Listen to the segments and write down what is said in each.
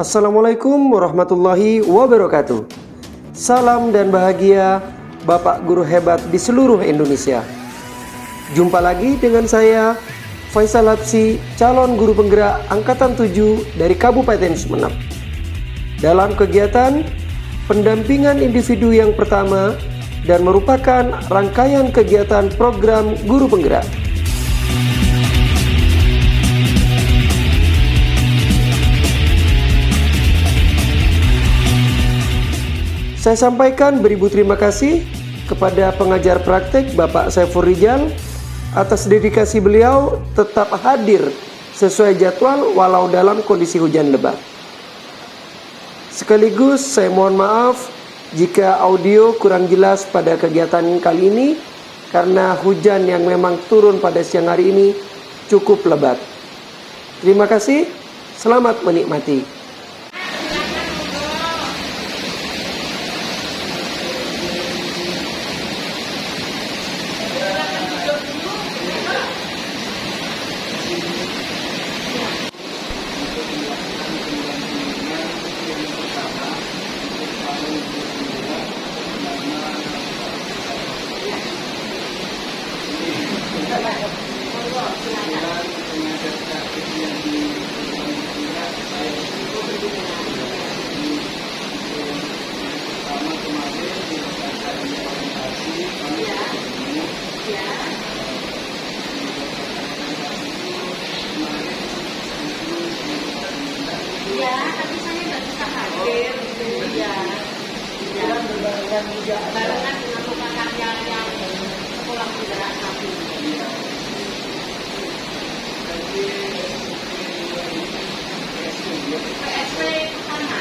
Assalamualaikum warahmatullahi wabarakatuh. Salam dan bahagia Bapak guru hebat di seluruh Indonesia. Jumpa lagi dengan saya Faisal Habsyi, calon guru penggerak Angkatan 7 dari Kabupaten Sumeneb. Dalam kegiatan pendampingan individu yang pertama dan merupakan rangkaian kegiatan program guru penggerak. Saya sampaikan beribu terima kasih kepada pengajar praktek Bapak Saiful Rijal atas dedikasi beliau tetap hadir sesuai jadwal walau dalam kondisi hujan lebat. Sekaligus saya mohon maaf jika audio kurang jelas pada kegiatan kali ini karena hujan yang memang turun pada siang hari ini cukup lebat. Terima kasih, selamat menikmati. Barengan dengan pekan yang pulang juga nanti. PSP pertama.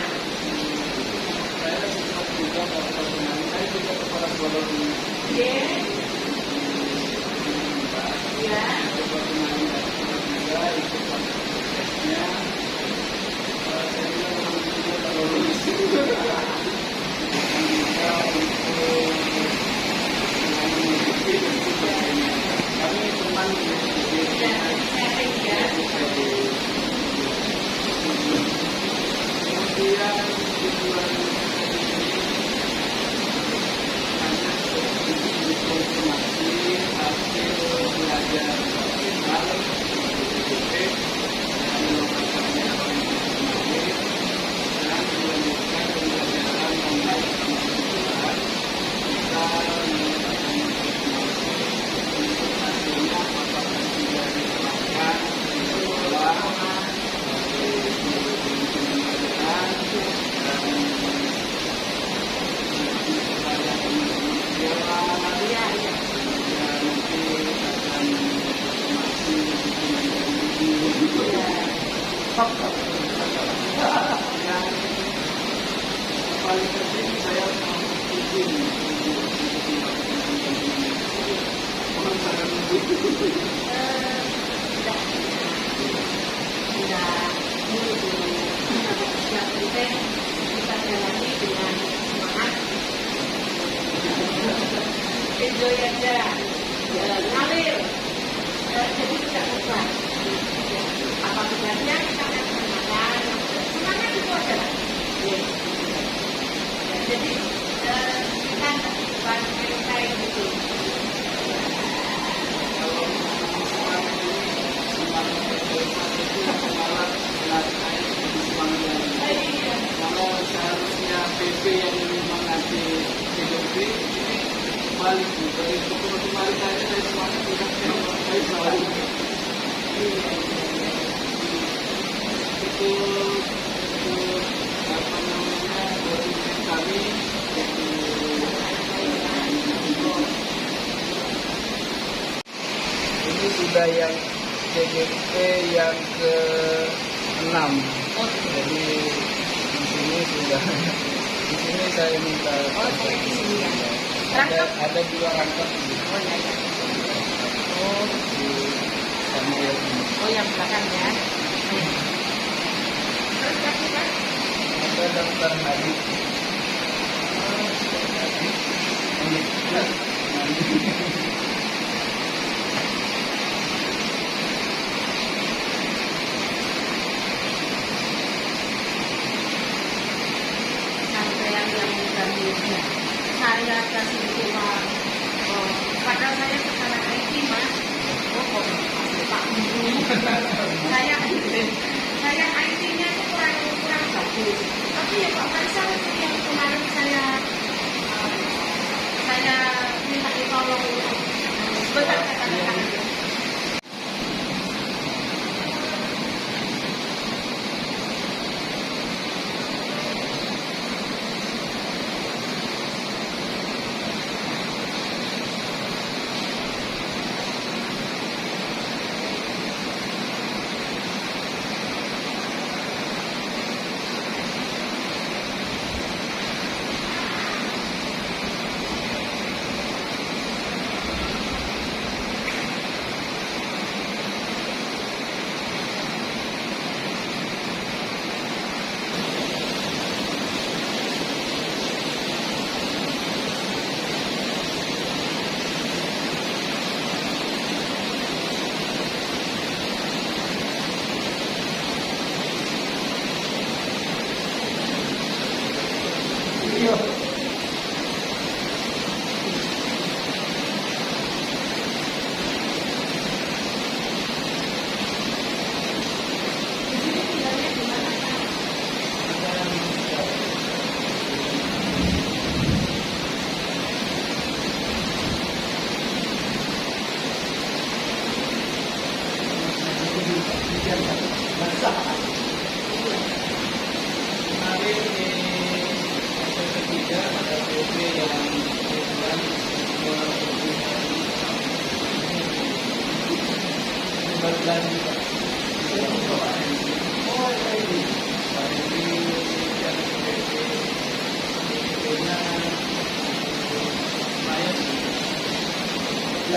Enjoy aja, ngalir, jadi tidak beban. Apa tugasnya kita akan kerjakan, semangat itu aja. Jadi kan bukan kayak gitu. Kalau seharusnya PP yang memang nanti PDP ini balik dari kemarin tadi dari semuanya tidak baik balik itu apa namanya dosen kami ini sudah yang CGP yang ke-6. Jadi di sini sudah di sini saya minta Di sini ya. ada 2 rangkap di sama yang ini. Yang belakang ya. Terus lagi kan? Ada daftar hadis.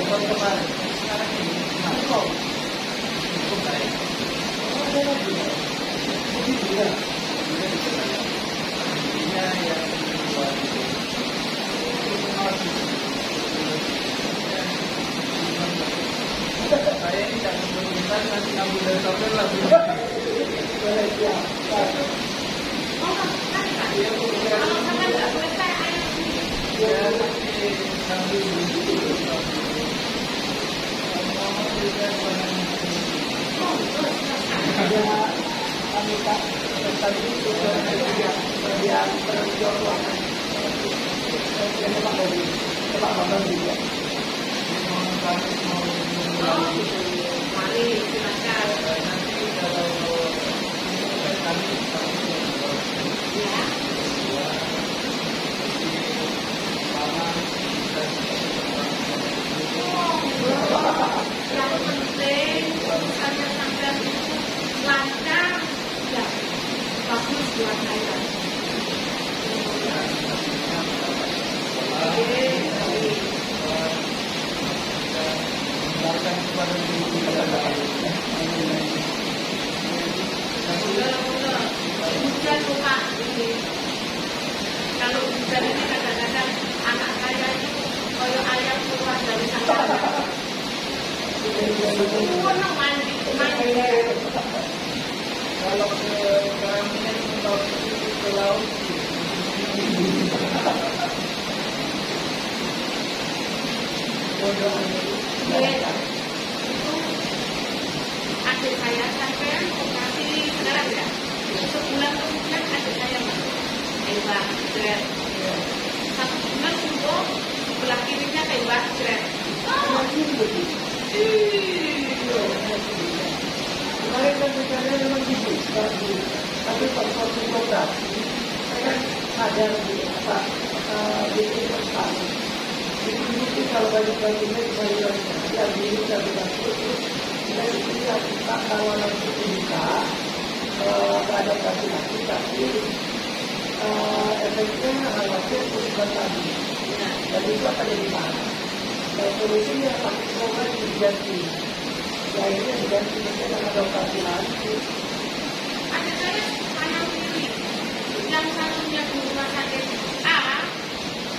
tahun kemarin. Sekarang ini cukup. Cukup baik. Ada lagi. Begitu ya. Intinya yang kedua itu saya ini tidak memerlukan nanti ngambil dari software lagi. Kalau sampai nggak selesai ayat ini. Ya, tapi sambil Mari silakan. Ya. Yang penting urusannya sampai lancar, ya bagus buat saya. Hujan lupa ini. Kalau hujan ini kadang-kadang anak saya itu koyo ayam keluar dari sandalnya. Semua mandi. kalau ke Karanganyar ke laut Itu adik saya sampai operasi sekarang ya. Sebulan kemudian adik saya masuk. Tembak, jret. 1 bulan sembuh, sebelah kirinya tembak, jret. kemarin kan bicaranya memang gitu, tapi pas waktu operasi saya kan sadar di apa di investasi itu kalau banyak-banyaknya kembali yang ini saya bilang terus dan itu yang kita kawalan kita terhadap laki-laki tapi efeknya hasilnya bukan tadi dan itu akan jadi parah dan solusinya pakai obat diganti ya akhirnya diganti dengan ada operasi lagi. Adik saya kanan kiri. Yang satunya di rumah sakit A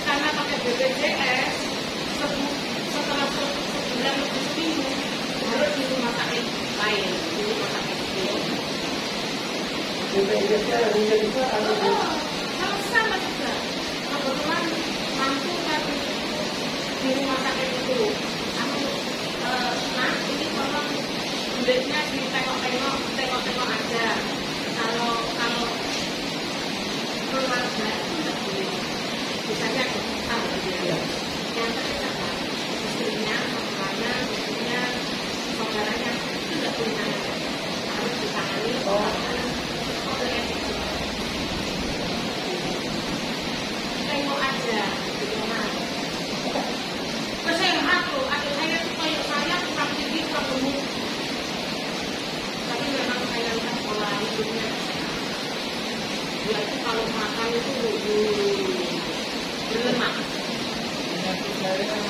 karena pakai BPJS setelah sebulan lebih seminggu harus di rumah sakit lain, di rumah sakit B. BPJS-nya hanya bisa Kalau sama juga kebetulan mampu kan di rumah sakit itu. Aku ini tolong duitnya tengok aja. Kalau keluarga tidak boleh. Misalnya ya. Yang terdekat istrinya, saudaranya, istrinya, saudaranya itu tidak boleh harus ditangani oleh etik. Tengok aja gitu mas. Sehat loh, adik saya tuh kayak saya kurang tinggi, kurang gemuk. Tapi memang saya lihat pola hidupnya sehat. Dia itu kalau makan itu berlemak. penyakit saya kan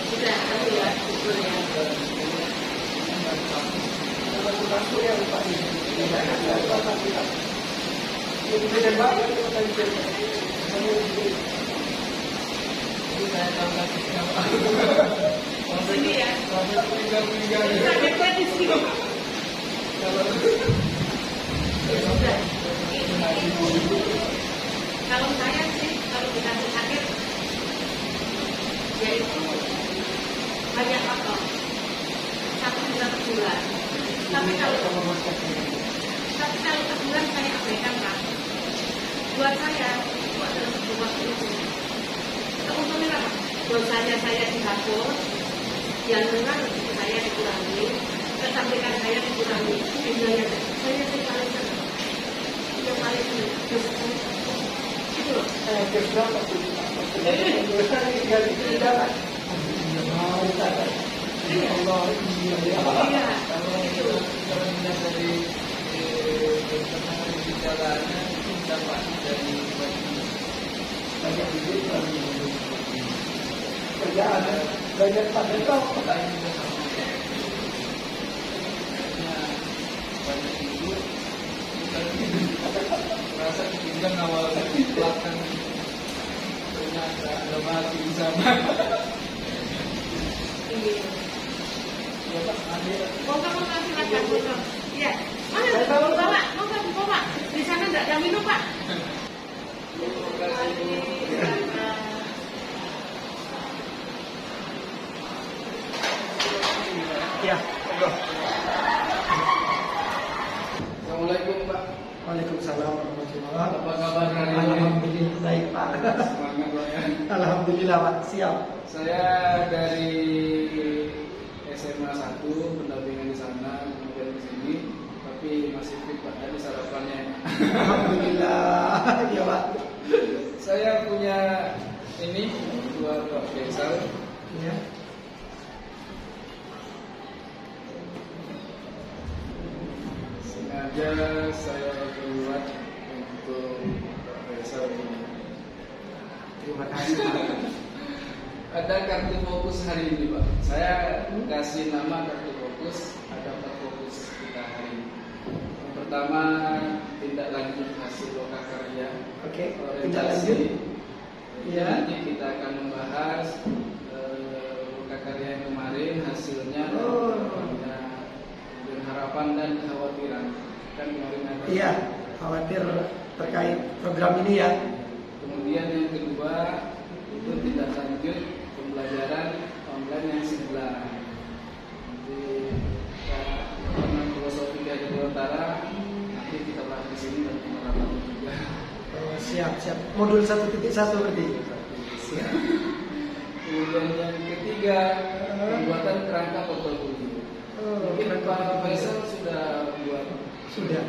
Sudah tahu ya, betul ya. Sini ya. Sakitnya di sini. Sudah. Kalau saya sih, kalau kita sakit, yaitu banyak faktor. 1 bulan. Tapi kalau sebulan saya abaikan Pak. Buat saya itu adalah sebuah keuntungan. Keuntungan apa? Dosanya saya dihapus, yang dengar saya dikurangi, kesampaikan saya dikurangi, biayanya saya paling senang. Yang paling senang itu loh. Iya. Kalau dari perkembangan bicaranya itu dapat dari banyak duit dari Kerjaan banyak pada kau. lain juga sama. Banyak duit, merasa ketinggalan awal belakang ternyata ada mati di sana. Ya Pak, ambil. Monggo silakan monggo. Iya. Mana bawa? Monggo bawa. Di sana enggak ada minum, Pak. Ya, monggo. Assalamualaikum Pak. Waalaikumsalam warahmatullahi wabarakatuh. Apa kabar hari ini? Alhamdulillah baik Pak. Semangat Pak ya. Alhamdulillah Pak, siap. Saya dari SMA 1 pendampingan di sana, kemudian di sini, tapi masih fit Pak, tadi sarapannya. Alhamdulillah, ya Pak. Saya punya ini buat Pak Faisal. Ya. Sengaja saya buat untuk Pak Faisal ini. Terima kasih Pak. Ada kartu fokus hari ini Pak. Saya kasih nama kartu fokus. Ada 4 fokus kita hari ini. Yang pertama, tindak lanjut hasil loka karya. Oke, tindak lanjut. Ya. Nanti kita akan membahas loka karya yang kemarin, hasilnya, dan harapan dan kekhawatiran. Kan kemarin ada. Iya, khawatir terkait program ini ya. Kemudian yang kedua itu tindak lanjut pembelajaran online yang sebelah. Nanti karena filosofi dari Utara nanti kita bahas di sini dan penerapan juga. Oh, siap. Modul 1.1 berarti. Siap. Kemudian yang ketiga pembuatan kerangka portofolio. Mungkin Pak Faisal sudah buat. Sudah.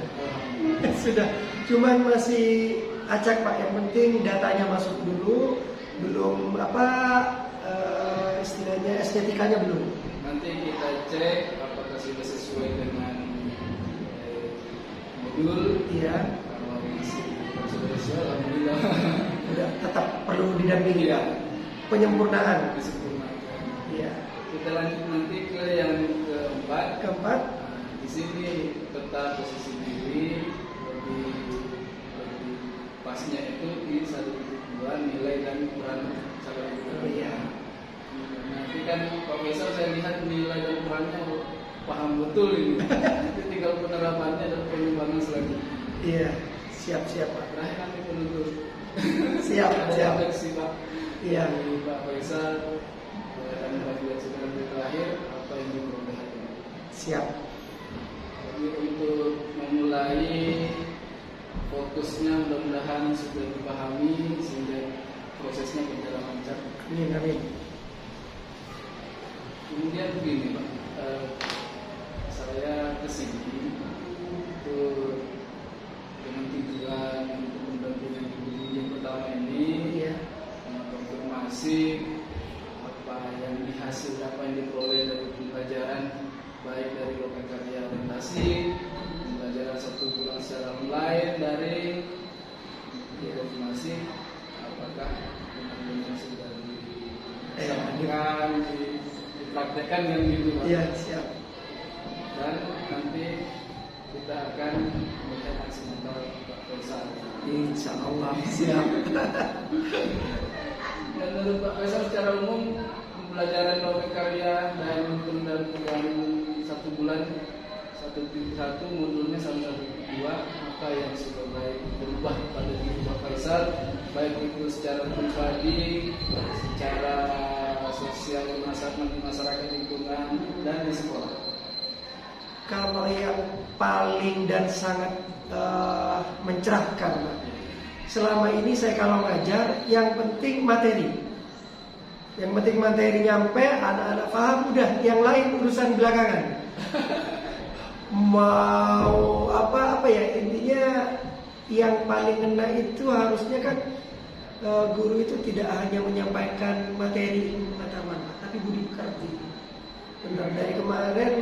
Sudah. Cuman masih acak Pak. Yang penting datanya masuk dulu. Belum istilahnya estetikanya belum. Nanti kita cek apakah sudah sesuai dengan modul. Iya. Kalau masih sudah sesuai, alhamdulillah. Udah tetap perlu didampingi Iya. Pak. Penyempurnaan. Disempurnakan. Iya. Kita lanjut nanti ke yang keempat. Keempat. Nah, di sini tetap posisi diri lebih pasnya itu di 1.2 nilai dan ukuran calon Oh iya. Nanti kan Pak Faisal saya lihat nilai dan ukurannya paham betul ini. Nanti tinggal penerapannya dan pengembangan selanjutnya. Iya. Siap Pak. Terakhir nanti penutup. Siap. Refleksi Pak. Iya. Dari Pak Faisal dan bagian sekarang terakhir apa yang diperoleh hari ini. Siap. Jadi untuk memulai fokusnya mudah-mudahan sudah dipahami sehingga prosesnya berjalan lancar. Amin. Kemudian begini Pak, saya kesini itu dengan tujuan untuk mendampingi ibu yang pertama ini, Iya. konfirmasi apa yang dihasil, apa yang diperoleh dari pembelajaran baik dari loka karya orientasi, pembelajaran 1 bulan secara online dari konfirmasi apakah benar-benar sudah disampaikan, dipraktekkan yang gitu Pak. Iya, siap. Dan nanti kita akan melihat aksi mental Pak Faisal. Insya Allah siap. Dan menurut Pak Faisal secara umum pembelajaran loka karya dan pendampingan 1 bulan 1.1 modulnya 1.2 apa yang sudah baik berubah pada diri Pak Faisal, baik itu secara pribadi, secara sosial masyarakat lingkungan dan di sekolah. Kalau yang paling dan sangat mencerahkan, Pak. Selama ini saya kalau ngajar, yang penting materi. Yang penting materi nyampe, anak-anak paham, udah. Yang lain urusan belakangan. Mau apa ya, intinya yang paling kena itu harusnya kan guru itu tidak hanya menyampaikan materi ilmu pengetahuan, tapi budi pekerti. Benar, dari kemarin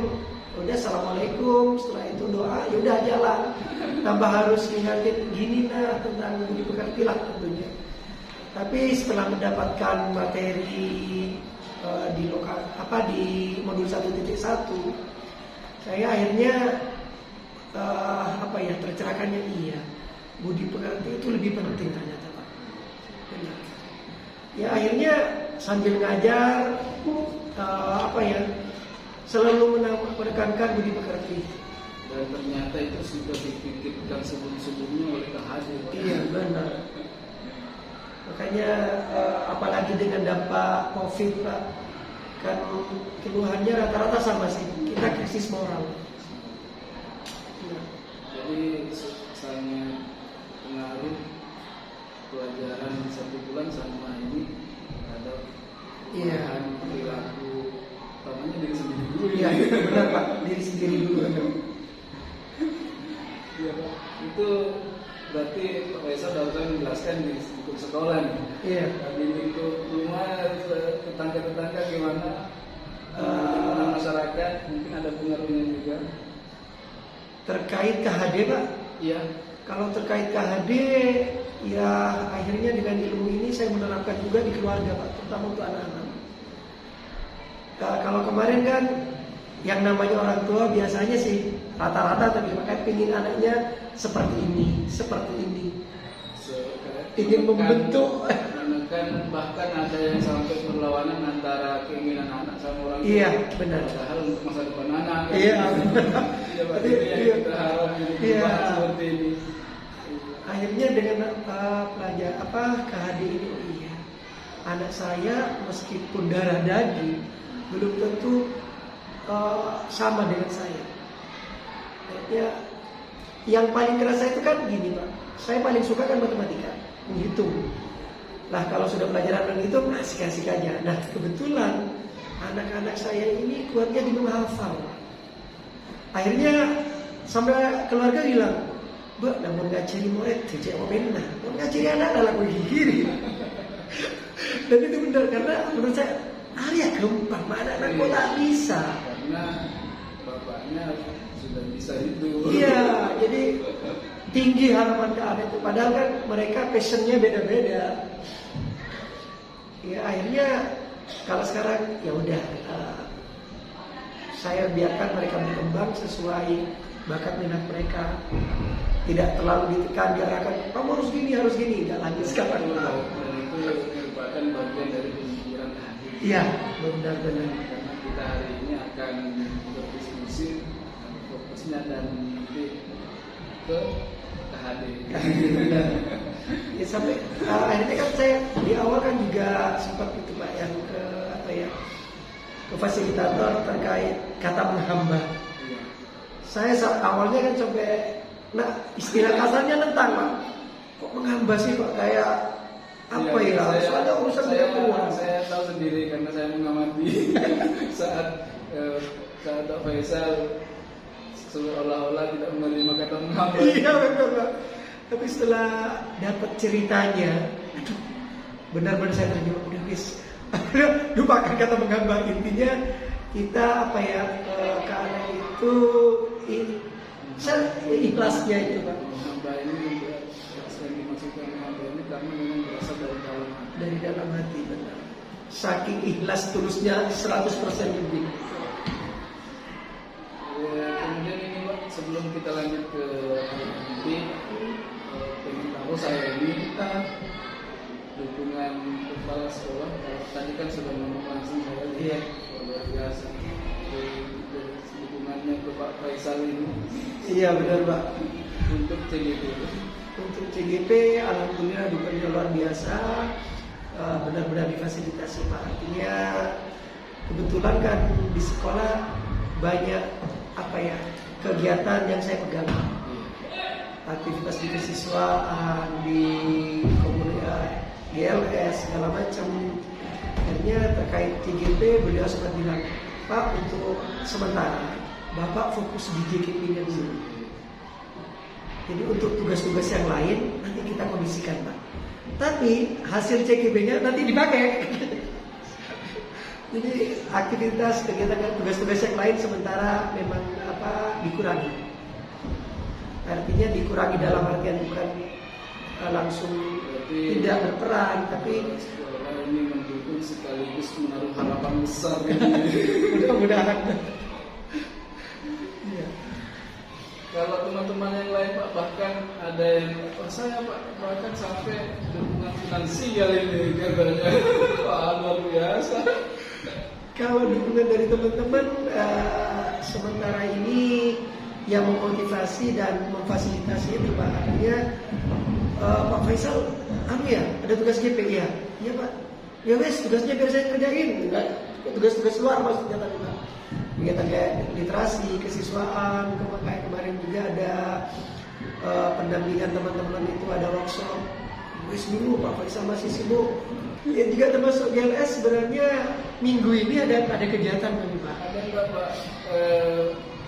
Udah assalamualaikum, setelah itu doa, ya udah jalan. Tambah harus ngingatin gini nah tentang budi pekerti lah tentunya. Tapi setelah mendapatkan materi di modul 1.1, saya akhirnya tercerahkannya iya. Budi pekerti itu lebih penting ternyata Pak. Benar. Ya akhirnya sambil ngajar selalu menekankan budi pekerti. Dan ternyata itu sudah dipikirkan sebelum-sebelumnya oleh KHD. Iya benar. Makanya apalagi dengan dampak COVID Pak, kan keluhannya rata-rata sama sih, kita krisis moral. Jadi sangat pengaruh pelajaran 1 bulan sama ini ada perilaku utamanya diri sendiri dulu. Iya benar Pak, diri sendiri dulu. Iya Pak, itu berarti Pak Faisal dapat menjelaskan di lingkup sekolah nih. Iya. Di lingkup rumah, tetangga-tetangga gimana? Masyarakat mungkin ada pengaruhnya juga. Terkait KHD Pak, Iya. kalau terkait KHD, ya akhirnya dengan ilmu ini saya menerapkan juga di keluarga Pak, terutama untuk anak-anak. Kalau kemarin kan yang namanya orang tua biasanya sih rata-rata tapi makanya pingin anaknya seperti ini, ingin membentuk. Menekan bahkan ada yang sampai berlawanan antara keinginan anak sama orang tua. Iya benar. Padahal untuk masa depan anak. Iya. Iya, berarti yang kita harap seperti ini. Akhirnya dengan KHD ini, oh iya, anak saya meskipun darah daging belum tentu sama dengan saya. Ya, yang paling kerasa itu kan gini Pak, saya paling suka kan matematika, menghitung. Nah kalau sudah pelajaran menghitung asik-asik aja. Nah kebetulan anak-anak saya ini kuatnya di menghafal. Akhirnya sampai keluarga bilang, Mbak, namun ngajari murid tidak mau pena, namun ngajari anak adalah gigi. Dan itu benar karena menurut saya Arya gampang, mana anak kok tak bisa. Karena bapaknya sudah bisa itu. Iya, jadi tinggi harapan ke anak itu. Padahal kan mereka passionnya beda-beda. Ya akhirnya kalau sekarang ya udah saya biarkan mereka berkembang sesuai bakat minat mereka. Tidak terlalu ditekan, diarahkan kamu harus gini, nggak lagi sekarang. Dan itu merupakan bagian dari pemikiran hati. Iya, benar-benar. Karena kita hari ini akan berdiskusi fokusnya dan nanti ke KHD. Ya sampai akhirnya kan saya di awal kan juga sempat itu Pak yang ke fasilitator terkait kata menghamba. Iya. Saya awalnya kan sampai istilah kasarnya nentang Pak. Kok menghamba sih Pak, kayak apa ya? Soalnya urusan dengan uang. Saya tahu sendiri karena saya mengamati saat Pak Faisal seolah-olah tidak menerima kata menghamba. Iya betul Pak. Tapi setelah dapat ceritanya, aduh, benar-benar saya terjebak. Udah bis, lupakan kata menghamba. Intinya kita ke anak itu ikhlasnya itu Pak. Menghamba ini juga yang dimaksudkan menghamba ini karena memang berasal dari dalam hati. Dari dalam hati benar. Saking ikhlas tulusnya 100% lebih. Ya, kemudian ini Pak, sebelum kita lanjut ke nanti pengen tahu saya ini dukungan kepala sekolah. Tadi kan sudah ngomong langsung saya lihat luar biasa dukungannya ke Pak Faisal ini. Iya benar Pak. Untuk CGP. Untuk CGP alhamdulillah dukungannya luar biasa. Benar-benar difasilitasi Pak. Artinya kebetulan kan di sekolah banyak kegiatan yang saya pegang. Aktivitas di kesiswaan, di komunitas, GLS, segala macam. Akhirnya terkait CGP beliau sempat bilang, Pak untuk sementara Bapak fokus di JKP-nya dulu. Jadi untuk tugas-tugas yang lain nanti kita kondisikan Pak. Tapi hasil CGP-nya nanti dipakai. Jadi aktivitas kegiatan tugas-tugas yang lain sementara memang dikurangi. Artinya dikurangi dalam artian bukan langsung Berarti tidak berperan, tapi sekolah ini mendukung sekaligus menaruh harapan besar ini. mudah-mudahan. Iya. Kalau teman-teman yang lain Pak, bahkan ada yang saya Pak bahkan sampai dukungan finansial ini katanya. Wah, luar biasa. Kalau dukungan dari teman-teman sementara ini yang memotivasi dan memfasilitasi itu Pak, artinya Pak Faisal, ada tugas GP ya? Iya Pak. Ya wes, tugasnya biar saya kerjain. Enggak, tugas-tugas luar maksudnya tadi Pak. Kegiatan kayak literasi, kesiswaan, kayak kemarin juga ada pendampingan teman-teman itu ada workshop. Wes dulu Pak Faisal masih sibuk. Ya juga termasuk GLS sebenarnya minggu ini ada kegiatan kami Pak. Ada nggak Pak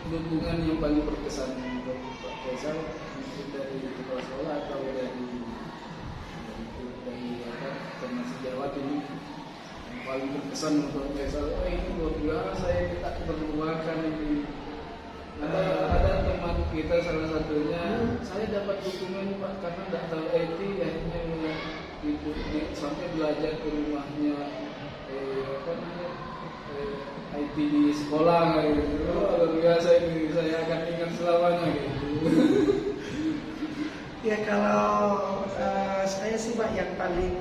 dukungan yang paling berkesan untuk Pak Faisal, mungkin dari kepala sekolah atau dari teman sejawat ini yang paling berkesan untuk Pak Faisal? Ini luar biasa, ini tak terlupakan ini. Ada teman kita salah satunya, saya dapat dukungan Pak karena tidak tahu IT, akhirnya sampai belajar ke rumahnya IT di sekolah gitu. Luar biasa ini, saya akan ingat selamanya gitu. Ya kalau saya sih Pak yang paling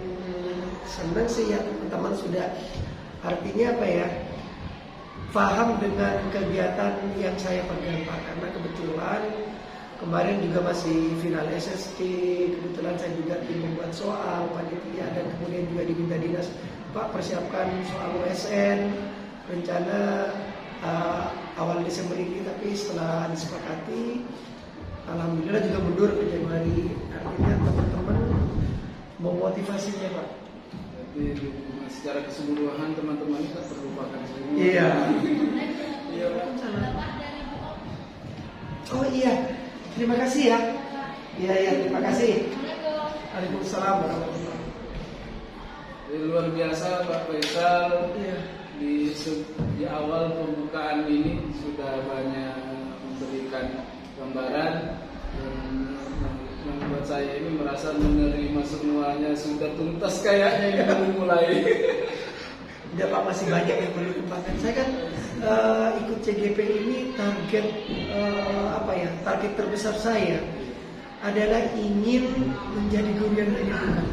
senang sih ya teman-teman sudah artinya paham dengan kegiatan yang saya pegang Pak, karena kebetulan kemarin juga masih final SSC, kebetulan saya juga tim membuat soal panitia dan kemudian juga diminta dinas Pak persiapkan soal USN rencana awal Desember ini, tapi setelah disepakati alhamdulillah juga mundur ke Januari. Artinya teman-teman memotivasinya Pak. Jadi secara keseluruhan teman-teman ini tak terlupakan semua. Iya. Iya Pak. Oh iya, terima kasih ya. Iya terima kasih. Waalaikumsalam warahmatullahi wabarakatuh. Jadi luar biasa Pak Faisal. Iya. Di awal pembukaan ini sudah banyak memberikan gambaran dan membuat saya ini merasa menerima semuanya sudah tuntas kayaknya ini baru mulai. Udah Pak, masih banyak yang perlu dikembangkan. Saya kan ikut CGP ini target target terbesar saya adalah ingin menjadi guru yang menyenangkan.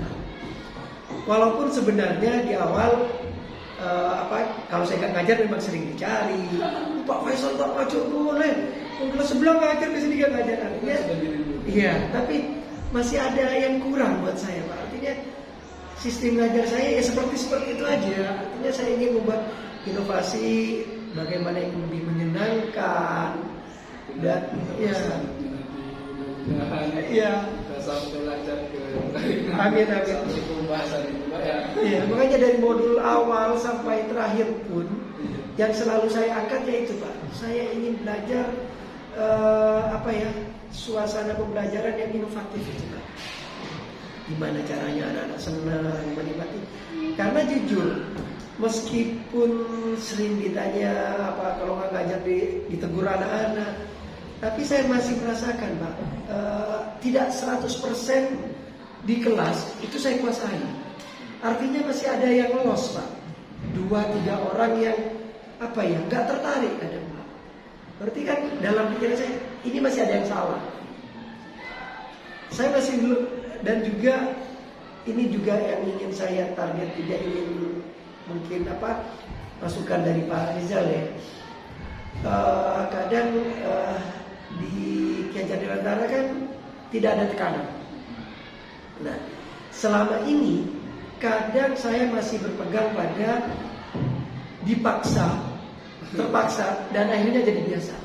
Walaupun sebenarnya di awal kalau saya nggak ngajar memang sering dicari. Pak Faisal tak ngajar boleh. Kelas sebelah ngajar ke sini nggak ngajar. Artinya, iya. Tapi masih ada yang kurang buat saya Pak. Artinya sistem ngajar saya ya seperti itu aja. Artinya saya ingin membuat inovasi bagaimana yang lebih menyenangkan dan ya. Kita sampai lancar ke Amin. pembahasan itu Pak ya. Iya, makanya dari modul awal sampai terakhir pun yang selalu saya angkat yaitu Pak, saya ingin belajar suasana pembelajaran yang inovatif itu Pak. Gimana caranya anak-anak senang menikmati? Karena jujur, meskipun sering ditanya kalau nggak ngajar ditegur anak-anak, tapi saya masih merasakan Pak, tidak 100% di kelas itu saya kuasai. Artinya masih ada yang lolos Pak, 2-3 orang yang nggak tertarik kadang Pak. Berarti kan dalam pikiran saya ini masih ada yang salah. Saya masih belum, dan juga ini juga yang ingin saya target, tidak ingin mungkin masukan dari Pak Rizal ya. Kadang di Kiajar Dewantara kan tidak ada tekanan. Nah, selama ini kadang saya masih berpegang pada terpaksa dan akhirnya jadi biasa.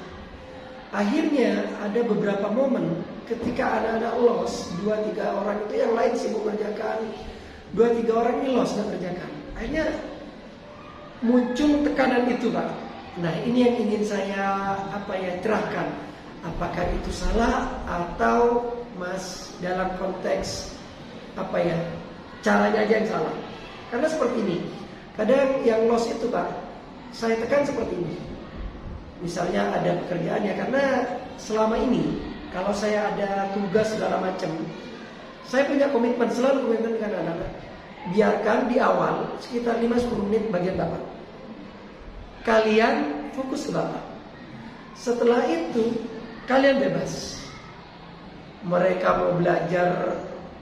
Akhirnya ada beberapa momen ketika anak-anak los, 2-3 orang itu yang lain sibuk mengerjakan, 2-3 orang ini los nggak kerjakan. Akhirnya muncul tekanan itu Pak. Nah ini yang ingin saya cerahkan. Apakah itu salah atau Mas dalam konteks caranya aja yang salah? Karena seperti ini, Kadang yang loss itu Pak, saya tekan seperti ini. Misalnya ada pekerjaan ya, karena selama ini kalau saya ada tugas segala macam, saya punya komitmen, selalu komitmen dengan anak-anak. Biarkan di awal sekitar 5-10 menit bagian Bapak. Kalian fokus ke Bapak. Setelah itu kalian bebas. Mereka mau belajar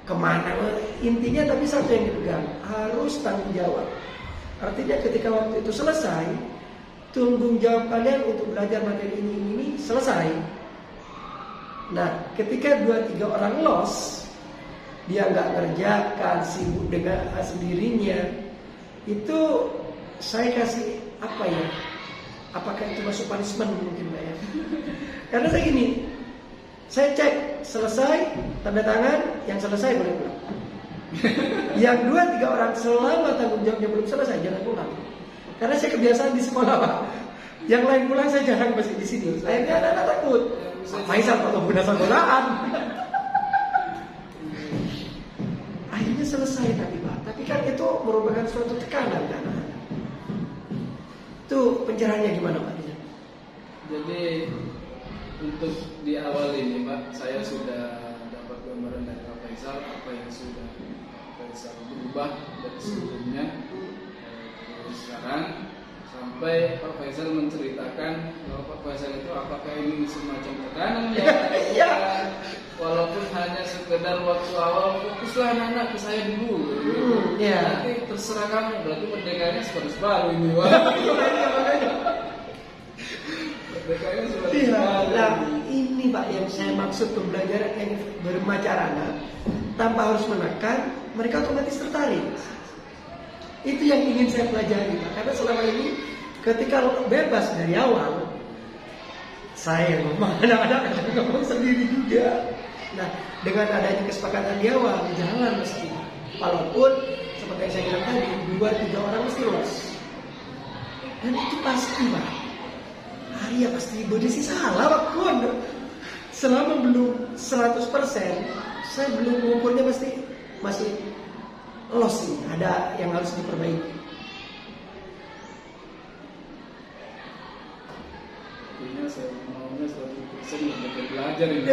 kemana, intinya tapi satu yang dipegang, harus tanggung jawab. Artinya ketika waktu itu selesai, tanggung jawab kalian untuk belajar materi ini selesai. Nah, ketika 2-3 orang loss, dia nggak ngerjakan, sibuk dengan sendirinya, itu saya kasih apa ya? Apakah itu masuk punishment mungkin Mbak ya? Karena saya gini, saya cek selesai, tanda tangan, yang selesai boleh pulang. Yang 2-3 orang selama tanggung jawabnya belum selesai jangan pulang. Karena saya kebiasaan di sekolah Pak. Yang lain pulang saya jarang masih di sini. Akhirnya anak-anak takut. Faisal kalau guna sekolahan. Akhirnya selesai tadi Pak. Tapi kan itu merupakan suatu tekanan kan. Itu pencerahannya gimana Pak? Jadi untuk di awal ini Pak, saya sudah dapat gambaran dari Pak Faisal apa yang sudah Faisal berubah dari sebelumnya ke sekarang, sampai Pak Faisal menceritakan bahwa Pak Faisal itu apakah ini semacam tekanan ya, walaupun hanya sekedar waktu awal fokuslah anak-anak ke saya dulu, nanti terserah kamu, berarti merdekanya seperti baru ini Pak. Nah, ini Pak yang saya maksud pembelajaran yang bermacarana tanpa harus menekan, mereka otomatis tertarik. Itu yang ingin saya pelajari Pak. Karena selama ini ketika bebas dari awal, saya ngomong, anak-anak ngomong sendiri juga. Nah, dengan adanya kesepakatan di awal, jalan mesti. Walaupun seperti yang saya bilang tadi, 2-3 orang mesti lolos. Dan itu pasti Pak. Iya pasti Bodesi salah Pak Kun. Selama belum 100%, saya belum mengukurnya masih loss nih. Ada yang harus diperbaiki. Intinya saya maunya 100% untuk belajar ini.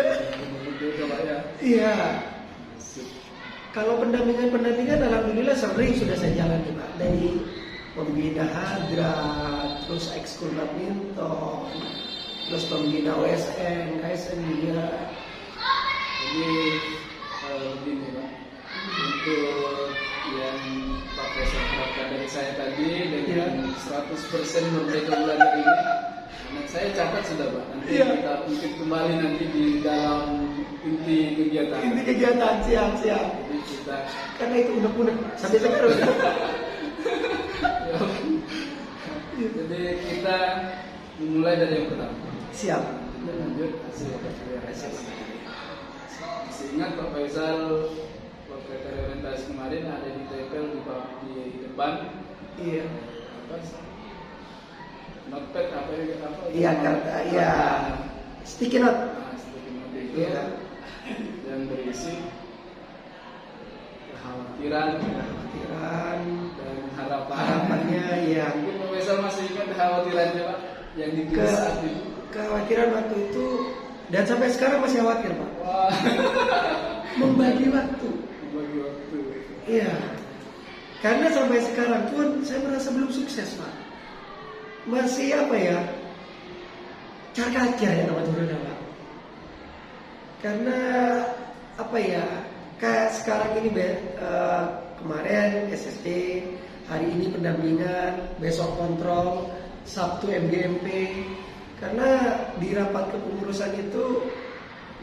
Coba ya. Iya. Kalau pendampingan alhamdulillah sering sudah saya jalani Pak. Dari pembina hadrat, terus ekskul badminton, terus pembina OSN, KSN juga. Jadi begini Pak, untuk yang Pak Faisal harapkan dari saya tadi dengan 100% merdeka belajar ini, nah, saya catat sudah Pak. Nanti kita mungkin kembali nanti di dalam inti kegiatan. Inti kegiatan siap. Jadi kita Karena itu unek-unek sampai sekarang. Jadi kita memulai dari yang pertama. Siap. Lanjut hasil masih ingat Pak Faisal waktu orientasi kemarin ada di tempel di depan. Iya. Apa? Notepad apa? Iya kata iya. Sticky note. Nah, sticky note itu Iya. yang berisi kekhawatiran dan harapannya. Iya. Mungkin Pak Faisal masih ingat kekhawatirannya Pak yang ditulis saat itu. Kekhawatiran waktu itu dan sampai sekarang masih khawatir Pak. Wah. Membagi waktu. Bagi waktu. Iya. Karena sampai sekarang pun saya merasa belum sukses Pak. Masih apa ya? Kaca ya teman-teman Pak. Karena apa ya? Kayak sekarang ini kemarin SSD, hari ini pendampingan, besok kontrol, Sabtu MGMP. Karena di rapat kepengurusan itu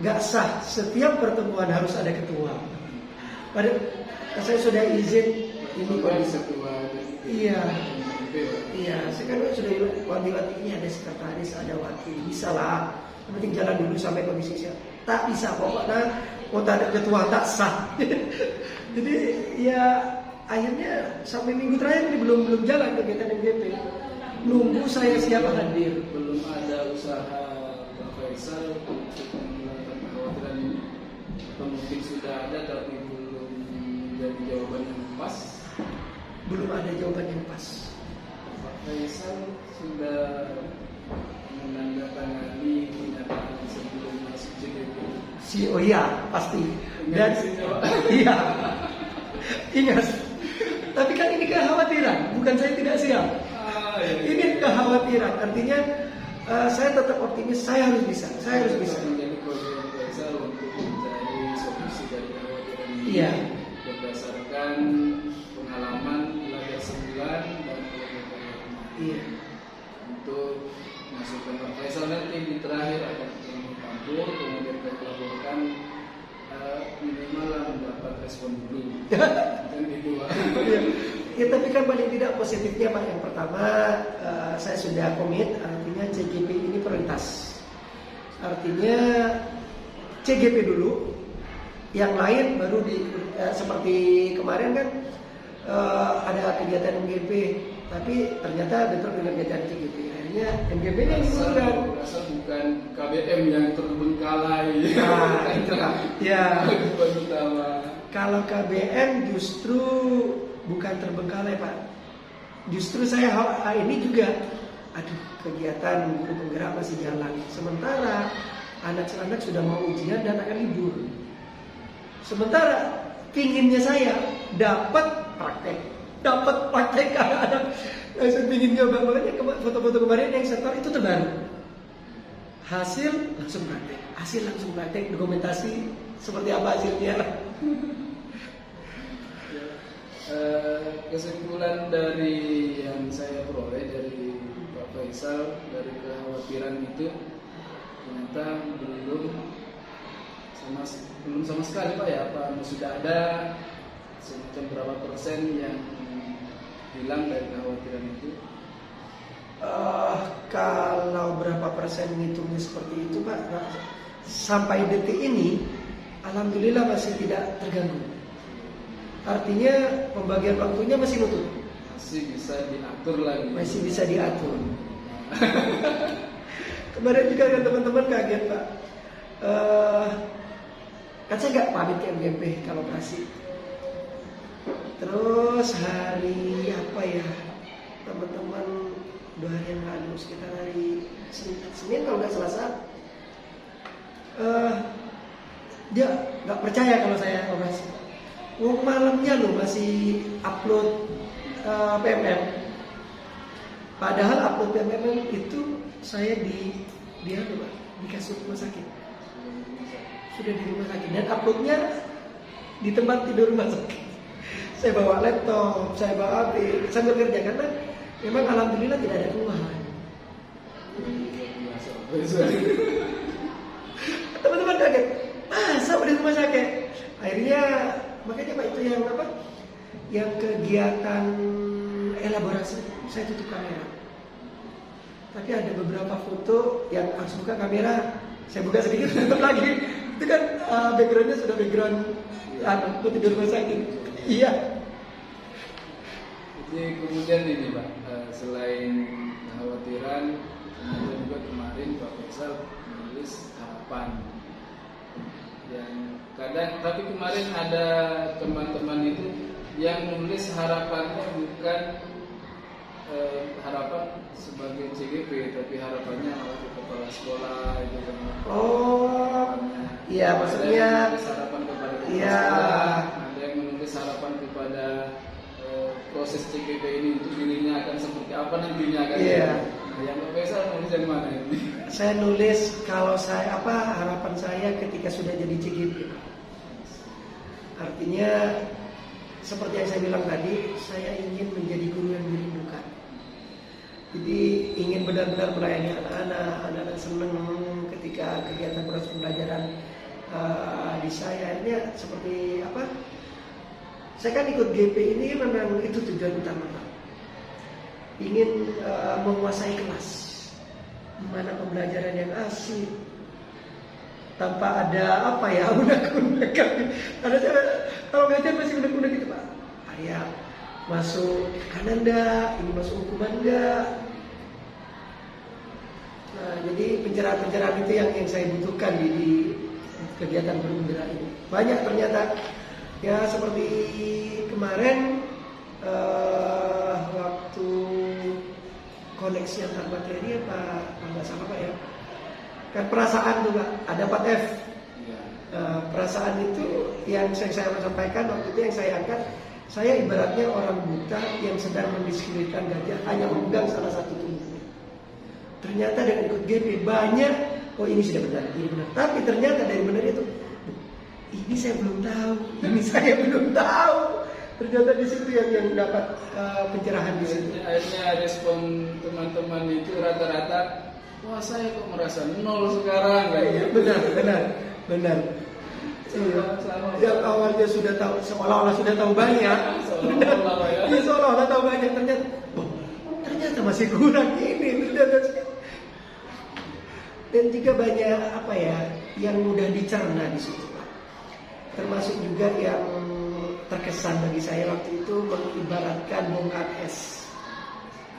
nggak sah, setiap pertemuan harus ada ketua. Padahal saya sudah izin ini kondisi. Iya, sekarang sudah wanti-wanti ini ada sekretaris, ada wakil, bisa lah. Yang penting jalan dulu sampai kondisi siap. Tak bisa pokoknya, mau tak ada ketua tak sah. Jadi ya akhirnya sampai minggu terakhir ini belum jalan kegiatan MGP. Nunggu saya siap hadir. Belum ada usaha Pak Faisal untuk menghilangkan kekhawatiran ini, atau mungkin sudah ada tapi belum menjadi jawaban yang pas. belum ada jawaban yang pas. Pak Faisal sudah menandatangani pernyataan sebelum masuk JGP. Oh iya, pasti. Dan Ingat sih, Pak. iya, ingat. Tapi kan ini kekhawatiran, bukan saya tidak siap. Iya. Ini kekhawatiran, artinya saya tetap optimis, saya harus bisa. Menjadi kewajiban Faisal untuk mencari solusi dari kekhawatiran ini. Iya. Berdasarkan pengalaman belajar 9 dan pengalaman. Iya. Untuk masukkan Pak Faisal nanti di terakhir akan kami tampung, kemudian kita laporkan minimal lah mendapat respon dulu. Dan itu Pak. Ya, tapi kan paling tidak positifnya Pak, yang pertama saya sudah komit, artinya CGP ini prioritas. Artinya CGP dulu, yang lain baru seperti kemarin kan ada kegiatan MGP, tapi ternyata bentrok dengan kegiatan CGP. Akhirnya MGP nya dibutuhkan. Rasa bukan KBM yang terbengkalai. Nah, itu Kak. Ya. Tujuan utama. Kalau KBM justru bukan terbengkalai Pak. Justru saya ini juga, aduh, kegiatan guru penggerak masih jalan. Sementara anak-anak sudah mau ujian dan akan libur. Sementara pinginnya saya dapat praktek anak-anak. Saya pingin nyoba, makanya foto-foto kemarin yang setor itu terbaru. Hasil langsung praktek, dokumentasi seperti apa hasilnya. Kesimpulan dari yang saya peroleh dari Pak Faisal, dari kekhawatiran itu ternyata belum sama sekali Pak ya, Pak sudah ada semacam berapa persen yang hilang dari kekhawatiran itu? Kalau berapa persen ngitungnya seperti itu Pak, sampai detik ini alhamdulillah masih tidak terganggu. Artinya pembagian waktunya masih utuh. Masih bisa diatur lagi. Masih bisa diatur. Kemarin juga kan teman-teman kaget Pak. Kan saya nggak pamit ke MGP kalau operasi. Terus hari apa ya, teman-teman 2 hari yang lalu, sekitar hari Senin kalau nggak Selasa, dia nggak percaya kalau saya operasi. Malamnya loh masih upload PMM. Padahal upload PMM itu saya di kasur rumah sakit. Sudah di rumah sakit dan uploadnya di tempat tidur rumah sakit. Saya bawa laptop, saya bawa HP sambil kerja karena memang alhamdulillah tidak ada keluhan. Teman-teman kaget, masa di rumah sakit? Akhirnya makanya Pak itu yang apa? Yang kegiatan elaborasi saya tutup kamera. Tapi ada beberapa foto yang harus buka kamera, saya buka sedikit tutup lagi. Itu kan backgroundnya sudah background foto di rumah sakit. Iya. Jadi kemudian ini Pak, selain kekhawatiran, kemudian juga kemarin Pak Faisal menulis harapan. Yang kadang, tapi kemarin ada teman-teman itu yang menulis harapannya bukan harapan sebagai CGP, tapi harapannya ke kepala sekolah itu kan. Oh, iya maksudnya. Ada yang menulis harapan kepada kepala Iya. sekolah, ada yang menulis harapan kepada proses CGP ini untuk dirinya akan seperti apa nantinya kan? Iya. Yang Pak Faisal nulis yang mana ini? Saya nulis kalau saya harapan saya ketika sudah jadi CGP. Artinya seperti yang saya bilang tadi, saya ingin menjadi guru yang dirindukan. Jadi ingin benar-benar melayani anak-anak senang ketika kegiatan proses pembelajaran di saya. Akhirnya seperti apa? Saya kan ikut GP ini memang itu tujuan utama Pak. Ingin menguasai kelas, di mana pembelajaran yang asik, tanpa ada apa ya unek-unek. Karena saya kalau ngajar masih unek-unek gitu Pak. Ya masuk kanan enggak, ini masuk hukuman enggak. Nah, jadi pencerahan-pencerahan itu yang saya butuhkan di kegiatan bergerak ini. Banyak ternyata ya seperti kemarin waktu koneksi antar materi apa nggak sama Pak ya? Kan perasaan tuh Pak, ada 4F. Iya. Perasaan itu yang saya sampaikan waktu itu, yang saya angkat, saya ibaratnya orang buta yang sedang mendiskusikan gajah hanya memegang salah satu tubuhnya. Ternyata dengan ikut GP banyak, oh ini sudah benar, ini benar. Tapi ternyata dari benar itu, ini saya belum tahu, ini saya belum tahu. Ternyata di situ yang dapat pencerahan di situ. Akhirnya respon teman-teman itu rata-rata, wah saya kok merasa nol sekarang. Iya, benar. Iya. Yang awalnya sudah tahu, seolah-olah sudah tahu banyak, seolah-olah tahu banyak, ternyata masih kurang ini, ternyata. Dan juga banyak apa ya yang mudah dicerna di situ, Pak. Termasuk juga yang terkesan bagi saya waktu itu mengibaratkan bongkar es.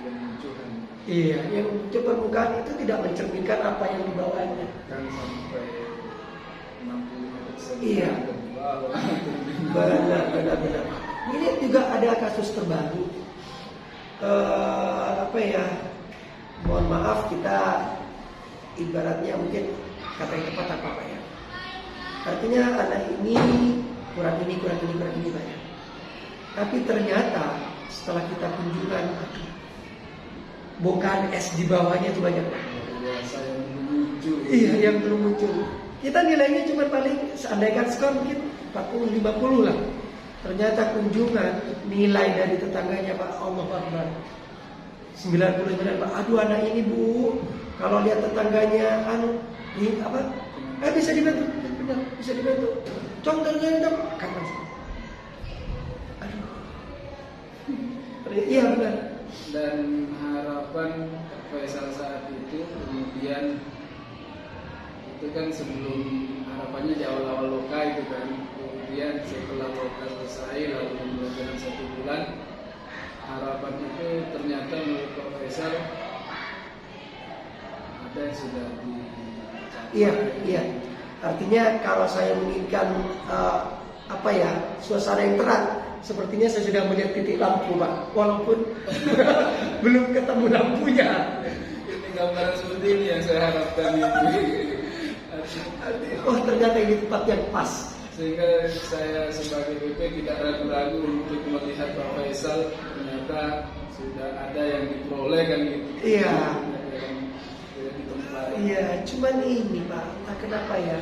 Yang munculkan Iya, yang muncul permukaan itu tidak mencerminkan apa yang dibawanya. kan sampai 65%. Iya. Benar. Ini juga ada kasus terbaru. Apa ya? Mohon maaf, kita ibaratnya mungkin kata yang tepat apa Pak ya? Artinya anak ini kurang ini Pak ya. Tapi ternyata setelah kita kunjungan, bongkahan es di bawahnya itu banyak Pak. Biasa yang belum muncul. Iya, yang belum muncul. Kita nilainya cuma paling seandaikan skor mungkin 40-50 lah. Ternyata kunjungan nilai dari tetangganya Pak, Allah Akbar, 99 Pak. Aduh anak ini Bu, kalau lihat tetangganya ini apa? Bisa dibantu, benar, bisa dibantu. Contohnya dong, kapan sih? Aduh. Iya benar. Dan harapan Faisal saat itu kemudian itu kan sebelum harapannya di awal-awal loka itu kan, kemudian setelah loka selesai lalu pembelajaran 1 bulan, harapan itu ternyata menurut Pak Faisal ada yang sudah dicapai. Iya. Artinya kalau saya menginginkan apa ya, suasana yang terang, sepertinya saya sudah melihat titik lampu Pak, walaupun belum ketemu lampunya. Ini gambaran seperti ini yang saya harapkan ini. Oh ternyata ini tempat yang pas. Sehingga saya sebagai BP tidak ragu-ragu untuk melihat Pak Faisal ternyata sudah ada yang diperoleh kan gitu. Iya. Yang ditempat. Iya, cuman ini Pak, entah kenapa ya,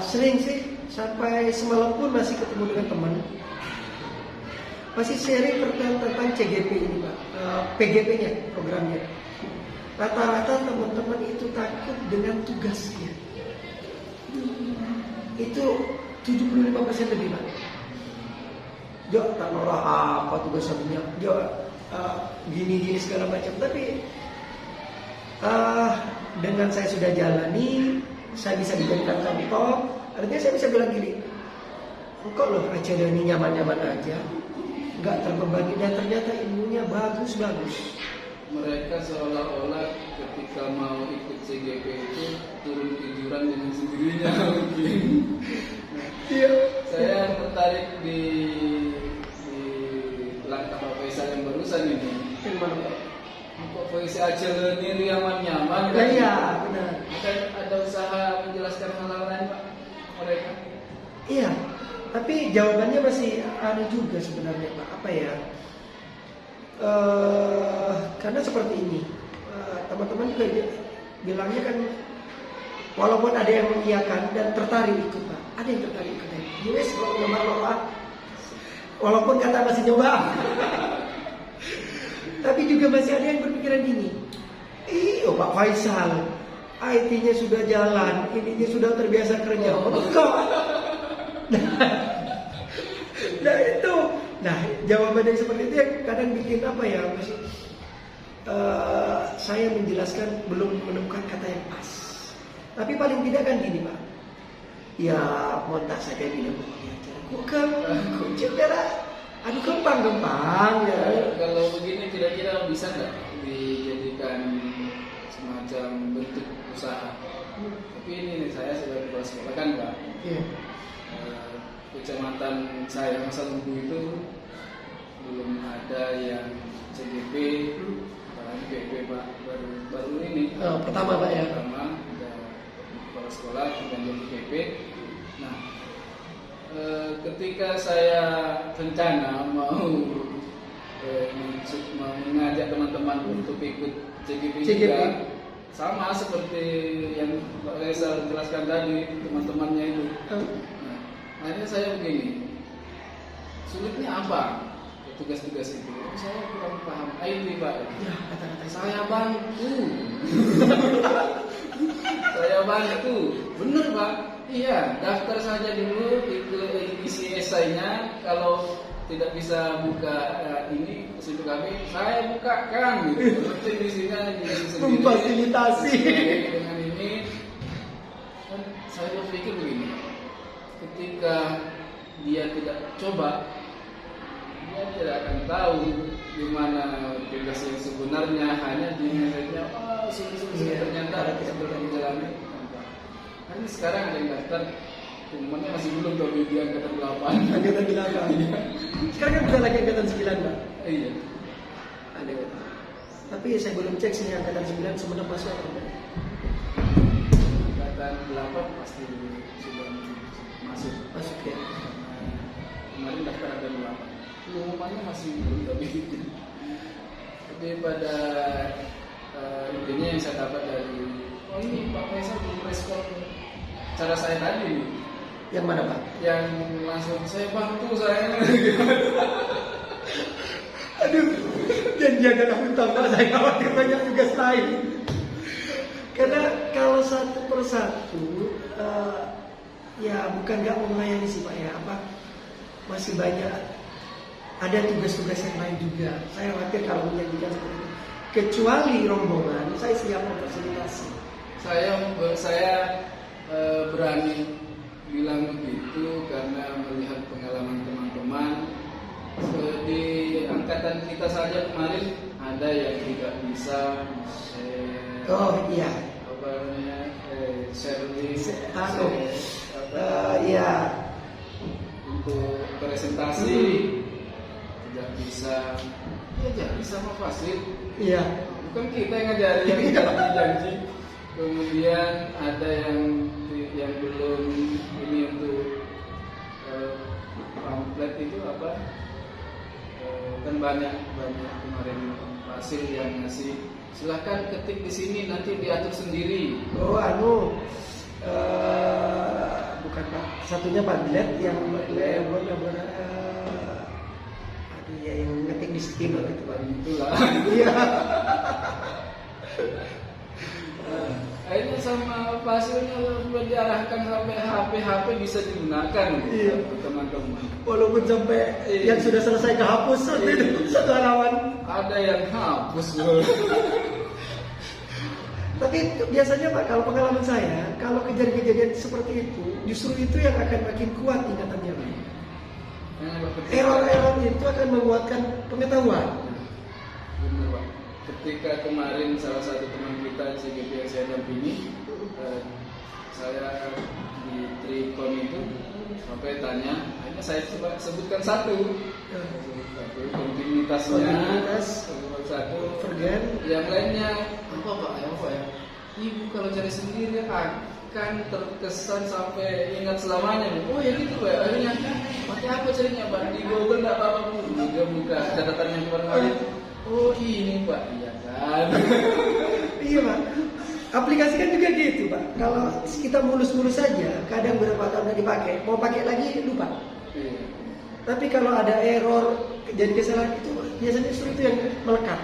sering sih sampai semalam pun masih ketemu dengan teman, masih sharing tentang CGP ini Pak, PGP-nya, programnya. Rata-rata teman-teman itu takut dengan tugasnya. Itu 75% lebih Pak. Jo, tak norah apa tugasnya, Jo, gini segala macam. Tapi dengan saya sudah jalani, saya bisa dijadikan contoh. Artinya saya bisa bilang gini, engkau loh Aceh Dani nyaman-nyaman aja, nggak terbebani, dan ternyata ilmunya bagus-bagus. Mereka seolah-olah ketika mau ikut CGP itu turun ke jurang dengan sendirinya mungkin. Iya. Saya tertarik di langkah Pak Faisal yang barusan ini. Gimana Pak? Kok Faisal Aceh sendiri nyaman-nyaman kan? Iya, benar. Bukan ada usaha menjelaskan hal-hal lain Pak mereka? Iya, tapi jawabannya masih ada juga sebenarnya Pak. Apa ya? Karena seperti ini, teman-teman juga bilangnya kan, walaupun ada yang mengiyakan dan tertarik ikut Pak, ada yang tertarik ikut. Yes, kalau nyoba, walaupun kata masih nyoba, tapi juga masih ada yang berpikiran gini. Oh Pak Faisal, IT-nya sudah jalan, ininya sudah terbiasa kerja. Kok? Nah itu, jawaban yang seperti itu yang kadang bikin apa ya? Saya menjelaskan belum menemukan kata yang pas. Tapi paling tidak kan gini Pak. Ya, montak saja bila pokoknya. Bukan, aduh gempang ya. Kalau begini kira-kira bisa nggak dijadikan semacam bentuk usaha? Tapi ini saya sebagai kepala sekolah kan Pak. Iya. Kecamatan saya Masa Lumbu itu belum ada yang CGP, apalagi PP Pak baru ini. Pertama Pak ya. Pertama ada kepala sekolah dan jadi PP. Nah, ketika saya rencana mau mengajak teman-teman untuk ikut CGP juga, sama seperti yang Pak Faisal jelaskan tadi, teman-temannya itu. Nah, akhirnya saya begini, sulitnya apa tugas-tugas itu? Saya kurang paham. Ini Pak, Ya, kata-kata saya bantu. Saya bantu. Bener Pak? Iya, daftar saja dulu, isi esainya. Kalau tidak bisa buka ini situ kami, saya bukakan gitu. Penting di sini memfasilitasi dengan ini. Kan saya berpikir begini, ketika dia tidak coba, dia tidak akan tahu gimana tugas yang sebenarnya. Hanya di message-nya, ternyata tidak berjalan. Kan sekarang ada yang daftar, temannya masih belum tahu di angkatan 8. angkatan 8. Sekarang kan udah lagi angkatan 9 Pak. Iya. Ada. Tapi saya belum cek sini angkatan 9 sebenarnya masuk atau enggak. Angkatan 8 pasti sudah masuk. Masuk ya. Kemarin daftar ada 8. Pengumumannya masih belum tapi. Tapi pada intinya yang saya dapat dari ini Pak Faisal belum respon cara saya tadi nih. Yang mana Pak? Yang langsung saya bantu saya. Aduh, dan jangan hutang Pak, saya khawatir banyak tugas lain. Karena kalau satu persatu, ya bukan nggak mau melayani sih Pak ya, apa masih banyak ada tugas-tugas yang lain juga. Saya khawatir kalau menjanjikan seperti itu. Kecuali rombongan, saya siap memfasilitasi. Saya berani bilang begitu karena melihat pengalaman teman-teman di angkatan kita saja kemarin ada yang tidak bisa Oh iya. apa namanya sharing Iya. untuk presentasi tidak bisa sama Fasil. Iya. Bukan kita yang ngajarin yang janji. Kemudian ada yang belum ini untuk pamflet itu apa? Kan banyak kemarin hasil yang ngasih. Silahkan ketik di sini nanti diatur sendiri. Oh bukan Pak. Satunya Padlet yang yang ngetik di Steam gitu Pak. Itulah. Iya. Akhirnya sama hasilnya sudah diarahkan sampai HP bisa digunakan. Iya. Teman-teman. Walaupun sampai yang sudah selesai kehapus satu halaman. Ada yang hapus. Tapi biasanya Pak, kalau pengalaman saya, kalau kejadian-kejadian seperti itu, justru itu yang akan makin kuat ingatannya Pak. Error-error itu akan menguatkan pengetahuan. Benar Pak. Ketika kemarin salah satu teman kita CGP yang saya dampingi, saya di Trikon itu sampai tanya, akhirnya saya coba sebutkan satu kontinuitasnya, satu Vergen. Yang lainnya apa ya? Ibu kalau cari sendiri akan terkesan sampai ingat selamanya. Oh ya gitu Pak. Akhirnya pakai apa carinya Pak? Di Google nggak apa-apa pun. Juga buka catatannya kemarin. Oh ini Pak, iya kan? Iya Pak. Aplikasikan juga gitu Pak. Kalau kita mulus-mulus saja, kadang beberapa tahun nggak dipakai, mau pakai lagi lupa. Iya. Tapi kalau ada error, jadi kesalahan itu biasanya justru itu yang melekat.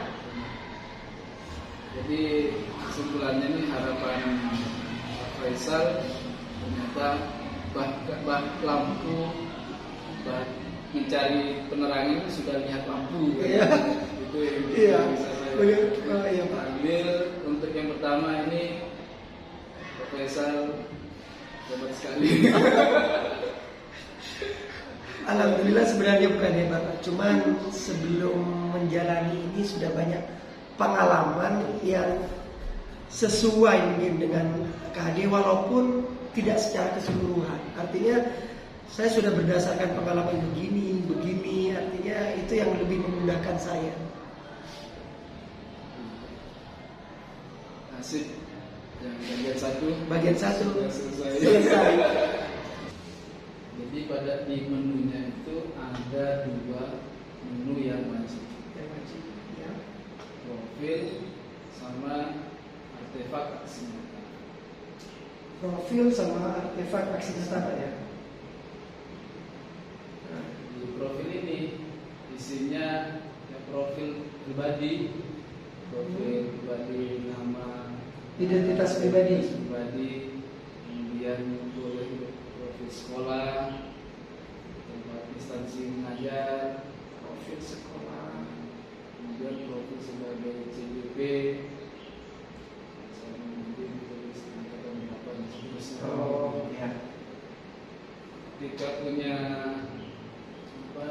Jadi kesimpulannya nih harapan Pak Faisal ternyata bah lampu mencari penerangan sudah lihat lampu. Iya. Itu yang Iya. bisa saya Iya Pak. ambil. Untuk yang pertama ini Pak Faisal hebat sekali. Alhamdulillah sebenarnya bukan hebat Pak. Cuman sebelum menjalani ini sudah banyak pengalaman yang sesuai mungkin dengan KHD walaupun tidak secara keseluruhan. Artinya Saya sudah berdasarkan pengalaman begini, artinya itu yang lebih memudahkan saya. Asik. Yang Bagian satu sudah selesai. selesai. Jadi di menunya itu ada 2 menu yang wajib. Ya. Profil sama artefak aksi nyata. Profil sama artefak aksi nyata Pak ya. Di profil ini isinya ya profil pribadi, nama, Identitas pribadi. kemudian boleh profil sekolah, tempat instansi mengajar, Profil sekolah. kemudian profil sebagai CBP, sama mungkin tulis angkatan berapa dan seterusnya. Oh ya. Kita punya apa?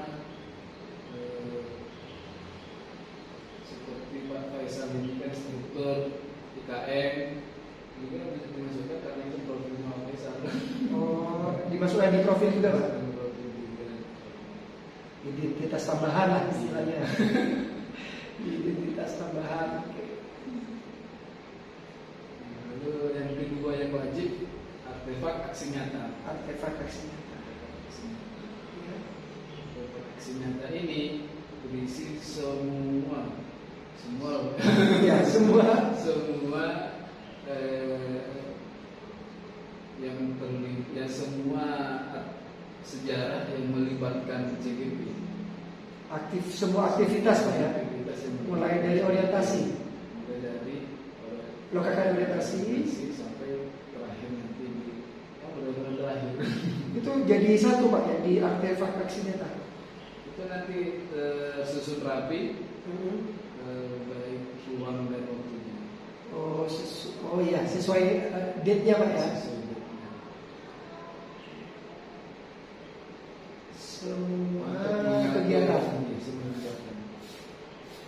Seperti Pak Faisal ini kan struktur IKM, ini kan bisa dimasukkan karena itu profilnya Pak Faisal. Oh, dimasukkan di profil juga Pak. Profil juga. Identitas tambahan lah istilahnya. Identitas tambahan. Oke. Lalu yang kedua yang wajib artefak aksi nyata. Artefak aksi nyata. Ya. Artefak aksi nyata ini berisi semua Ya, semua yang semua sejarah yang melibatkan CGP. semua aktivitas Pak ya. Aktivitas yang Mulai dari orientasi, mulai dari lokakan orientasi sampai terakhir nanti benar-benar terakhir. itu jadi satu Pak ya di artefak aksi nyata. Itu nanti susun rapi, baik ruang dan waktunya. Oh iya, sesuai date-nya Pak ya. Semua kegiatan.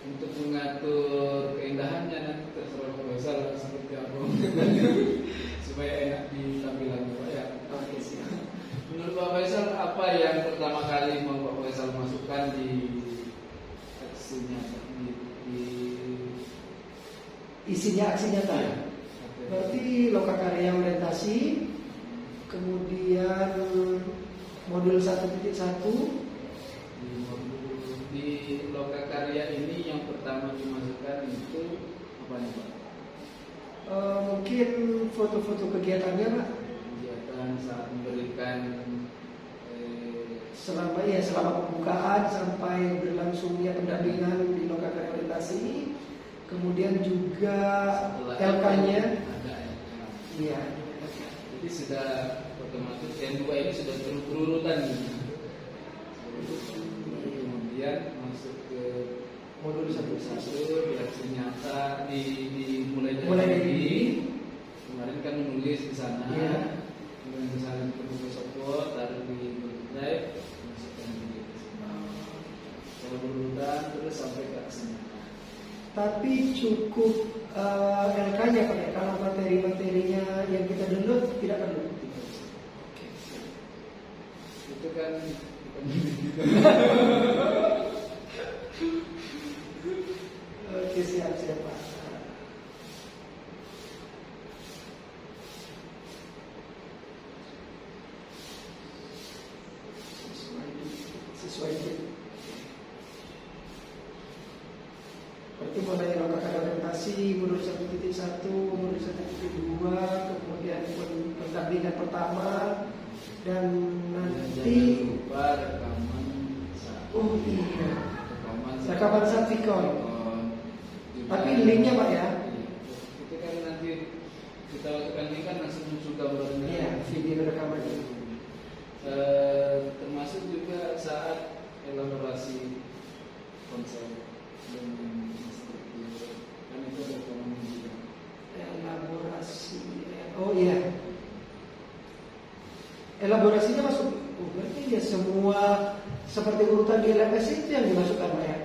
Untuk mengatur keindahannya nanti terserah Pak Faisal seperti apa. Supaya enak ditampilannya Pak ya. Oke, siap. Menurut Pak Faisal apa yang pertama kali mau Pak Faisal masukkan di aksinya di Isinya aksi nyata. Berarti lokakarya orientasi, kemudian modul 1.1. Di lokakarya ini yang pertama dimasukkan itu apa nih Pak? Mungkin foto-foto kegiatannya Pak. Kegiatan saat memberikan selama pembukaan sampai berlangsungnya pendampingan di lokakarya orientasi, kemudian juga LK-nya. Ada LK. Iya. Jadi sudah otomatis yang 2 ini sudah berurutan gitu. Kemudian masuk ke Modul 1.1. di aksi nyata mulai Mulai dari dari kemarin kan menulis di sana. Iya. Kemudian misalnya ke Microsoft Word, taruh di Google Drive, masukkan di sini. Kalau berurutan terus sampai ke aksi nyata. Tapi cukup LK-nya Pak ya. Kalau materi-materinya yang kita download tidak perlu. Itu kan Oke, siap Pak. Sesuai itu. Berarti mulai lokakan orientasi, modul 1.1, modul 1.2, kemudian pendampingan pertama, dan nanti lupa rekaman rekaman Satikon. Tapi linknya Pak ya. Itu kan nanti kita lakukan link kan langsung muncul gambarnya. Iya, video rekaman itu. Termasuk juga saat elaborasi konsep dengan struktur kan itu rekaman juga. Elaborasi. Oh iya. Elaborasinya masuk. Oh, berarti ya semua seperti urutan di LMS itu yang dimasukkan Pak ya.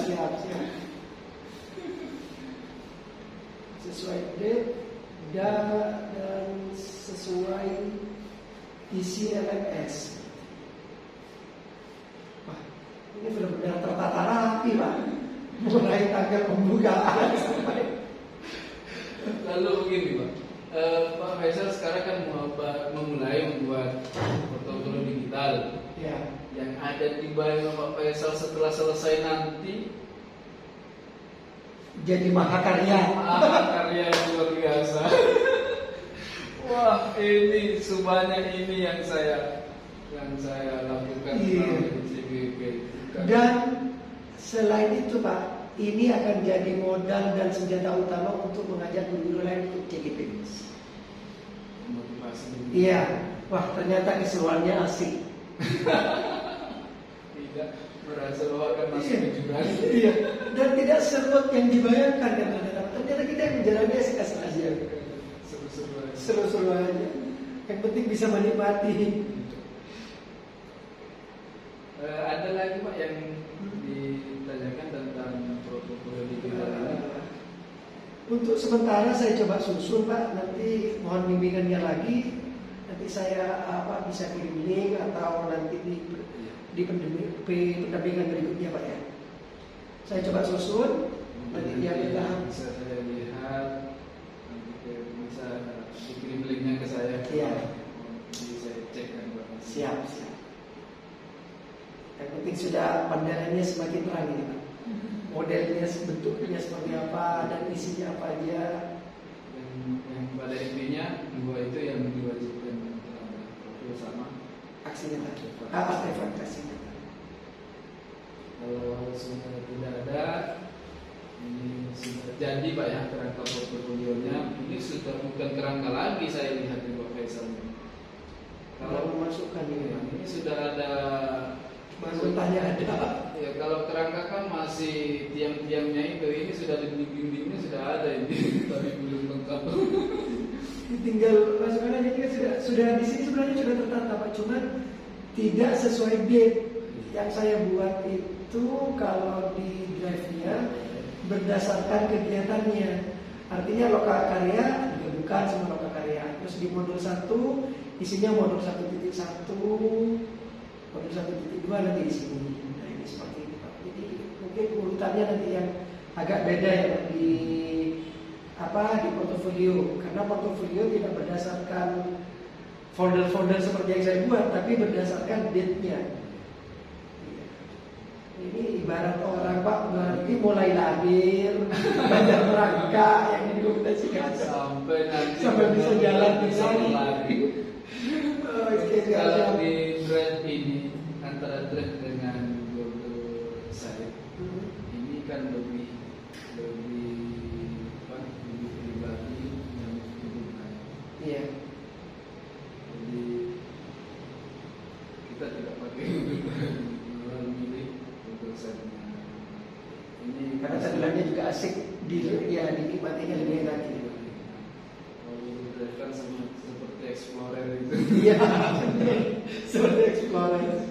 Siap. Sesuai date, dan sesuai isi LMS. Wah, ini benar-benar tertata rapi, Pak. Mulai tanggal pembukaan sampai. Lalu begini Pak, Pak Faisal sekarang kan memulai membuat portofolio digital. Ya. Yang ada di bayangan Pak Faisal setelah selesai nanti Jadi mahakarya. karya yang luar biasa. Wah, ini sebanyak ini yang saya lakukan Iya. di CBP. Dan selain itu Pak, ini akan jadi modal dan senjata utama untuk mengajak guru-guru lain untuk CGP. Motivasi. Iya, wah ternyata keseruannya asik. Tidak merasa bahwa akan masuk ke jurang. Iya, dan tidak serut yang dibayangkan kan. Ternyata kita yang menjalani asik-asik aja. Seru-seru. Seru-seru aja. Yang penting bisa menikmati. Ada lagi Pak yang ditanyakan tentang portofolio digital ini? Untuk sementara saya coba susun Pak, nanti mohon bimbingannya lagi. Nanti saya bisa kirim link atau nanti di pendampingan berikutnya Pak ya. Saya coba susun, nanti dia minta. Bisa saya lihat, nanti bisa dikirim linknya ke saya. Iya. Jadi saya cek kan Pak. Siap. Yang penting sudah pandangannya semakin terang ini Pak. Modelnya, bentuknya seperti apa dan isinya apa aja. Yang pada intinya dua itu yang diwajibkan profil sama Aksinya tadi. Aksinya. kalau sudah tidak ada, ini sudah jadi Pak ya kerangka portofolionya. Ini sudah bukan kerangka lagi saya lihat di Pak Faisal. Kalau memasukkan ini sudah ada. baru tanya ada. Ya kalau kerangka kan masih tiang-tiangnya itu, ini sudah di dindingnya sudah ada ini, tapi belum lengkap. Tinggal masukkan aja, ini sudah di sini sebenarnya sudah tertata Pak, cuman tidak sesuai date yang saya buat itu. Kalau di drive-nya berdasarkan kegiatannya, artinya lokakarya digabungkan sama lokakarya. Terus di modul 1 isinya modul 1.1, modul 1.2 nanti di sini. Nah ini seperti ini Pak. Jadi mungkin urutannya nanti yang agak beda ya Pak, di portofolio, karena portofolio tidak berdasarkan folder-folder seperti yang saya buat, tapi berdasarkan date-nya. Ini ibarat orang Pak berarti mulai lahir, belajar merangkak yang didokumentasikan sampai bisa jalan di sini. Kalau di drive ini antara drive dengan Google Site ini kan lebih pribadi yang digunakan. Iya. Jadi kita tidak pakai Google Drive, malah memilih Google Site. Ini Karena tampilannya juga asik, dinikmatinya lebih enak. Kalau Google Drive kan seperti Explorer itu. Iya, seperti Explorer.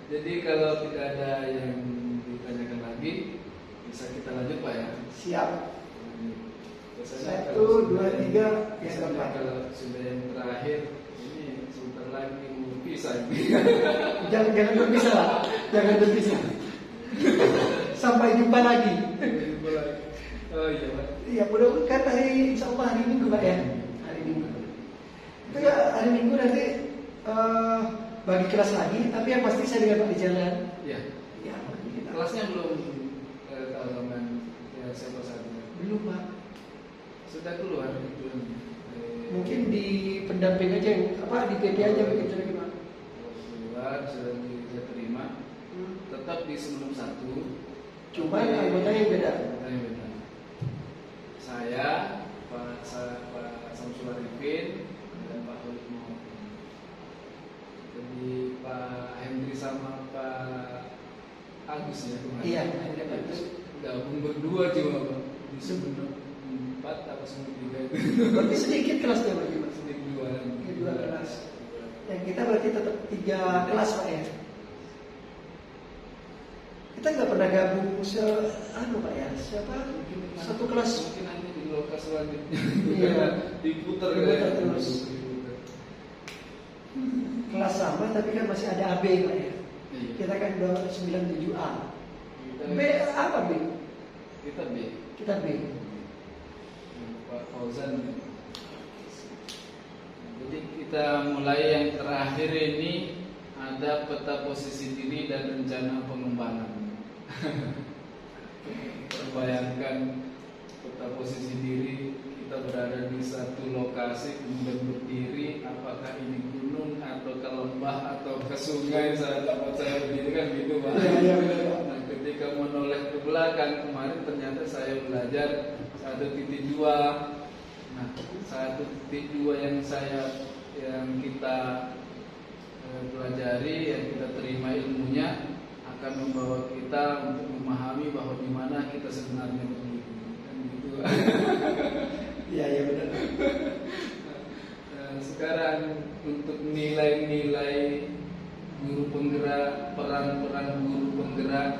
Jadi kalau tidak ada yang ditanyakan lagi, bisa kita lanjut Pak ya. Siap. Biasanya 1, kalau 2, 3, yang biasanya keempat. kalau sudah yang terakhir, ini sebentar lagi mau pisah. Jangan berpisah lah, jangan berpisah. Sampai jumpa lagi. Oh iya Pak. Iya, mudah-mudahan kan insya Allah hari Minggu Pak ya. Hari Minggu. Itu ya hari Minggu nanti bagi kelas lagi, tapi yang pasti saya dengan Pak di jalan. Iya. Ya, Kelasnya belum tahu kan ya siapa saja. belum Pak. Sudah keluar itu. Mungkin di pendamping aja, di PP aja begitu lagi Pak. Keluar sudah diterima. Tetap di sebelum 1. Cuma anggotanya yang beda. Saya, Pak Samsul Arifin, dan Pak Khalid Muhammad. Jadi Pak Hendri sama Pak Agus ya kemarin. Iya, ada Pak Agus. Gabung berdua cuma Pak. Di sebelum 4 atau sebelum 3 itu. Berarti sedikit kelasnya bagi Pak. Sedikit 2 2 kelas. Yang kita berarti tetap 3 kelas Pak ya. Kita nggak pernah gabung Pak ya. Siapa? Satu kelas. Mungkin nanti di loka selanjutnya. Iya. Diputar Diputar kayak terus. diputar. Kelas sama tapi kan masih ada AB Pak ya. Iya. Kita kan 97A. Kita- B apa B? Kita B. Kita B. Pak Fauzan. Jadi kita mulai yang terakhir ini ada peta posisi diri dan rencana pengembangan. Terbayangkan peta posisi diri, kita berada di satu lokasi kemudian berdiri, apakah ini gunung atau ke lembah atau ke sungai saat tempat saya berdiri kan gitu Pak. Iya, benar, Pak. Nah, ketika menoleh ke belakang kemarin ternyata saya belajar 1.2. Nah, 1.2 yang kita pelajari, yang kita terima ilmunya akan membawa kita untuk memahami bahwa di mana kita sebenarnya berdiri. Kan gitu. Iya, iya benar. Nah, sekarang untuk nilai-nilai guru penggerak, peran-peran guru penggerak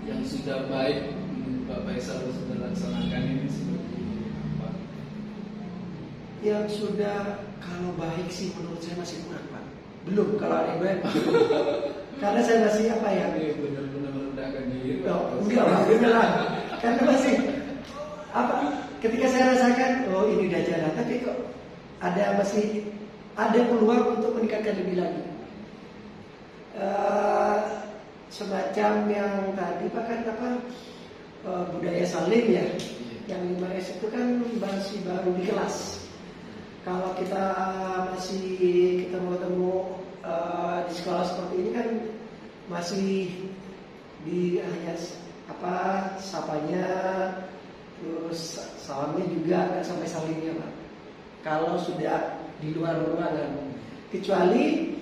yang sudah baik menurut Pak Faisal sudah laksanakan ini seperti apa? Yang sudah kalau baik sih menurut saya masih kurang Pak. Belum kalau ada yang baik. Karena saya masih apa ya? Ini benar-benar merendahkan diri. Pak. Oh, enggak Pak, beneran. Karena masih apa? Ketika saya rasakan, oh ini udah jalan, tapi kok masih ada peluang untuk meningkatkan lebih lagi. Semacam yang tadi Pak kan apa budaya saling ya, yang 5S itu kan masih baru di kelas. Kalau kita masih ketemu di sekolah seperti ini kan masih di hanya apa sapanya, terus salamnya juga nggak sampai salingnya Pak. Kalau sudah di luar ruangan, kecuali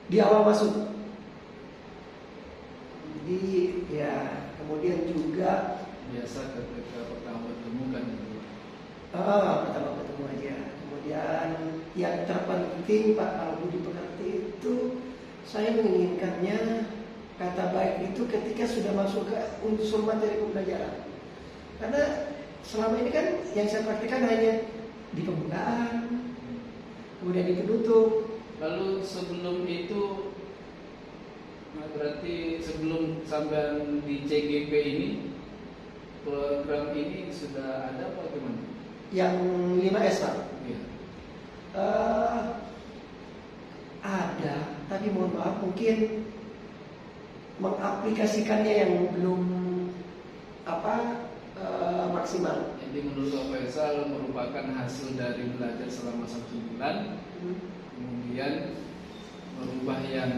di awal masuk. Jadi ya kemudian juga Biasa ketika pertama bertemu kan gitu. pertama ketemu aja. Kemudian yang terpenting Pak kalau budi pekerti itu saya menginginkannya kata baik itu ketika sudah masuk ke unsur materi pembelajaran. Karena selama ini kan yang saya praktikkan hanya di pembukaan, kemudian di penutup. Lalu sebelum itu, nah berarti sebelum sampai di CGP ini, program ini sudah ada apa gimana? Yang 5S Pak. Iya. Ada, tapi mohon maaf mungkin mengaplikasikannya yang belum maksimal. Jadi menurut Pak Faisal merupakan hasil dari belajar selama 1 bulan, kemudian merubah yang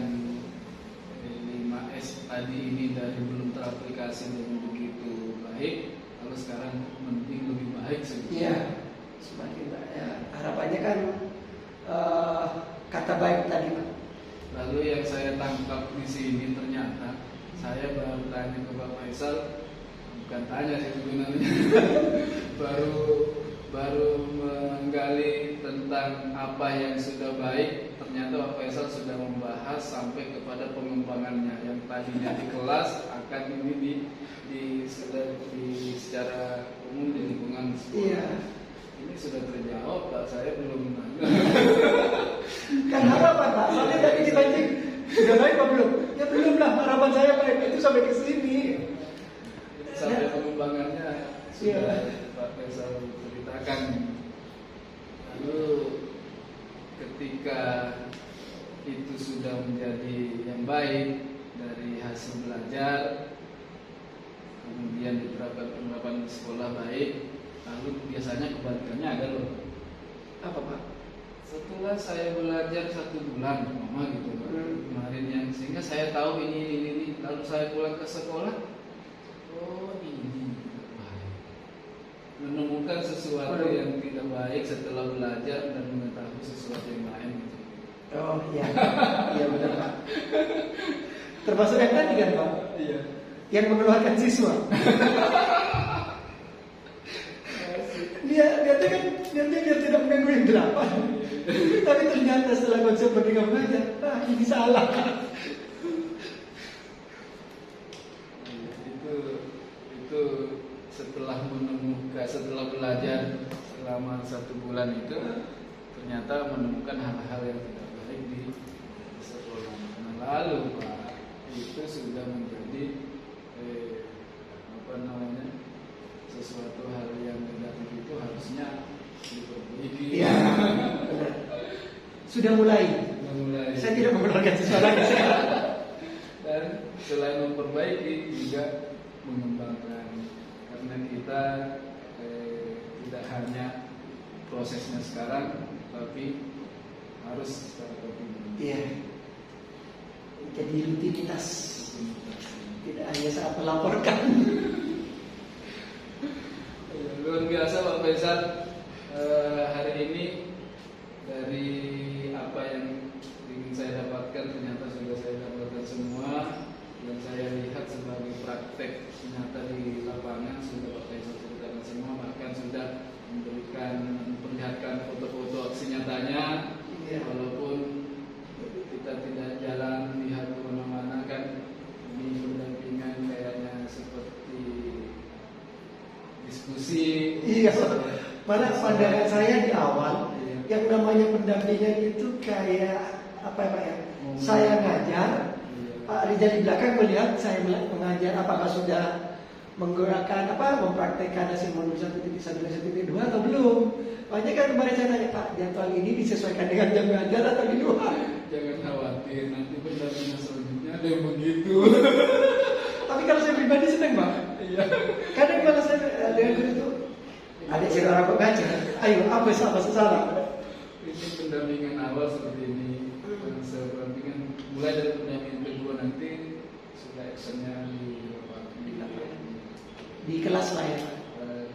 5S tadi ini dari belum teraplikasi dengan begitu baik, lalu sekarang mending lebih baik sebetulnya. Iya, semakin banyak. Harapannya kan kata baik tadi Pak. Lalu yang saya tangkap di sini ternyata saya baru tanya ke Pak Faisal, bukan tanya sih sebenarnya, baru menggali tentang apa yang sudah baik. Ternyata Pak Faisal sudah membahas sampai kepada pengembangannya yang tadinya di kelas akan ini secara umum di lingkungan sekolah. Iya. Ini sudah terjawab Pak, saya belum nanya. Kan harapan Pak, soalnya tadi dipancing sudah baik Pak belum? Ya belum lah, harapan saya Pak itu sampai ke sini. Sampai pengembangannya sudah Iya. Pak Faisal ceritakan. Lalu ketika itu sudah menjadi yang baik dari hasil belajar, kemudian diterapkan penerapan di sekolah baik, lalu biasanya kebalikannya ada loh. Apa Pak? Setelah saya belajar 1 bulan, mama gitu Pak, kemarin yang sehingga saya tahu ini, lalu saya pulang ke sekolah, oh ini tidak baik, menemukan sesuatu yang tidak baik setelah belajar dan mengetahui sesuatu yang lain. Gitu. Oh iya, iya benar Pak. Termasuk yang tadi kan Pak, Iya. yang mengeluarkan siswa. Dia kan biar tidak mengganggu yang 8. Tapi ternyata setelah konsep merdeka belajar, ini salah. Itu setelah belajar selama 1 bulan itu ternyata menemukan hal-hal yang tidak baik di sekolah. Nah, lalu Pak, itu sudah menjadi sesuatu hal yang negatif itu harusnya diperbaiki. Iya, benar. Sudah mulai. Saya tidak mengeluarkan sesuatu sekarang. Dan selain memperbaiki juga mengembangkan, karena kita tidak hanya prosesnya sekarang, tapi harus secara kontinu. Iya. Jadi rutinitas, tidak hanya saat melaporkan. Luar biasa Pak Faisal. Hari ini dari apa yang ingin saya dapatkan ternyata sudah saya dapatkan semua, dan saya lihat sebagai praktek nyata di lapangan sudah Pak Faisal ceritakan semua, bahkan sudah memperlihatkan foto-foto aksi nyatanya. Walaupun kita tidak jalan lihat kemana-mana kan, ini pendampingan kayaknya seperti diskusi. Iya. Mana pandangan saya di awal, yang namanya pendampingan itu kayak apa ya Pak ya? Saya ngajar, Pak Rizal di belakang melihat saya mengajar, apakah sudah menggerakkan mempraktekkan hasil modul 1.1 dan 1.2 atau belum? Makanya kan kemarin saya tanya, Pak, jadwal ini disesuaikan dengan jam ngajar atau di luar? Jangan khawatir, nanti pendampingan selanjutnya ada yang begitu. Tapi kalau saya pribadi senang Pak. Iya. Kadang kalau saya dengan guru itu, adik saya orang pengajar, ayo apa salah? Ini pendampingan awal seperti ini. Pendampingan mulai dari pendampingan kedua nanti sudah actionnya Di kelas lah ya.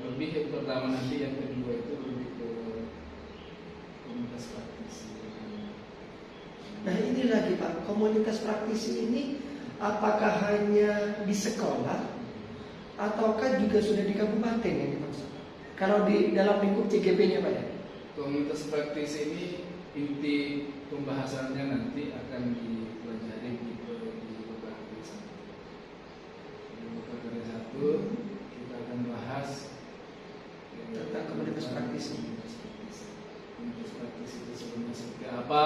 Lebih yang pertama, nanti yang kedua itu lebih ke komunitas praktisi. Nah ini lagi Pak, komunitas praktisi ini apakah hanya di sekolah ataukah juga sudah di kabupaten yang dimaksud? Kalau di dalam lingkup CGP-nya Pak ya? Komunitas praktisi ini inti pembahasannya nanti akan dipelajari di beberapa karya. Di beberapa karya 1 kita akan bahas Tentang komunitas praktisi. Komunitas praktisi itu sebenarnya seperti apa?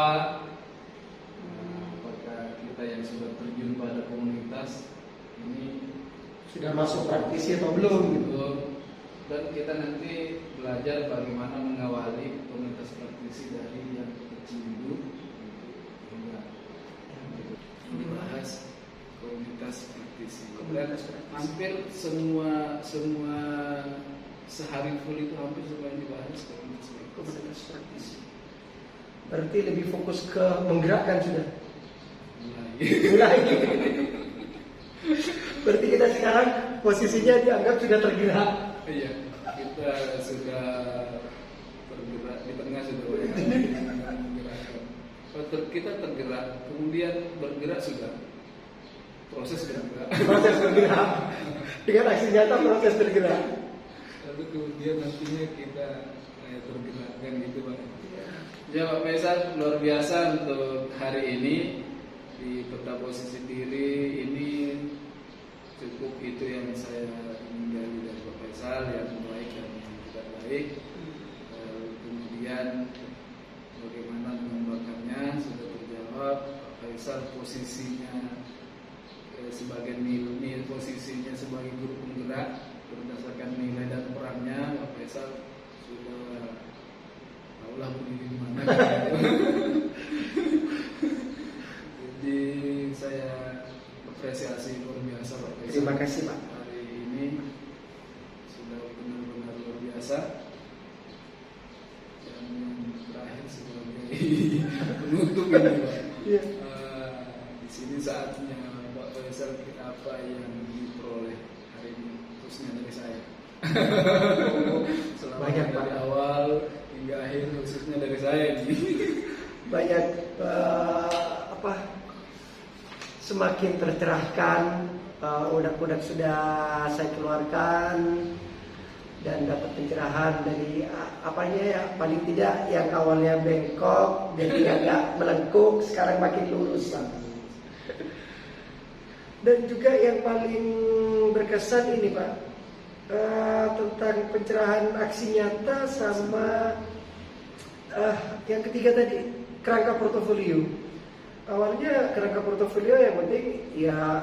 Apakah kita yang sudah terjun pada komunitas ini Sudah masuk praktisi atau belum gitu? Dan kita nanti belajar bagaimana mengawali komunitas praktisi dari yang kecil dulu hingga dibahas komunitas praktisi. Dan hampir semua sehari full itu hampir semua yang dibahas komunitas praktisi. Berarti lebih fokus ke menggerakkan sudah? Mulai. Berarti kita sekarang posisinya dianggap sudah tergerak. Iya, kita sudah tergerak, di tengah sudah menggerakkan. Kita tergerak, kemudian bergerak sudah. Proses bergerak. Proses bergerak. Dengan aksi nyata proses bergerak. Lalu kemudian nantinya kita tergerakkan gitu Pak. Ya Pak Faisal, luar biasa untuk hari ini di peta posisi diri ini. Cukup itu yang saya ingin gali dari Pak Faisal, yang baik dan yang tidak baik. Kemudian bagaimana mengembangkannya sudah terjawab. Pak Faisal posisinya sebagai nilai, posisinya sebagai guru penggerak berdasarkan nilai dan perannya. Pak Faisal sudah tahulah berdiri di mana. Jadi saya apresiasi luar biasa Pak Faisal. Terima kasih Pak. Hari ini sudah benar-benar luar biasa. Dan yang terakhir sebagai penutup ini Pak. Iya. Di sini saatnya Pak Faisal apa yang diperoleh hari ini, khususnya dari saya. Selama Banyak, dari Pak. awal hingga akhir, khususnya dari saya ini. Banyak semakin tercerahkan, udak-udak sudah saya keluarkan dan dapat pencerahan dari paling tidak yang awalnya bengkok jadi agak melengkung, sekarang makin lurus. Dan juga yang paling berkesan ini Pak, tentang pencerahan aksi nyata sama yang ketiga tadi kerangka portofolio. Awalnya kerangka portofolio yang penting ya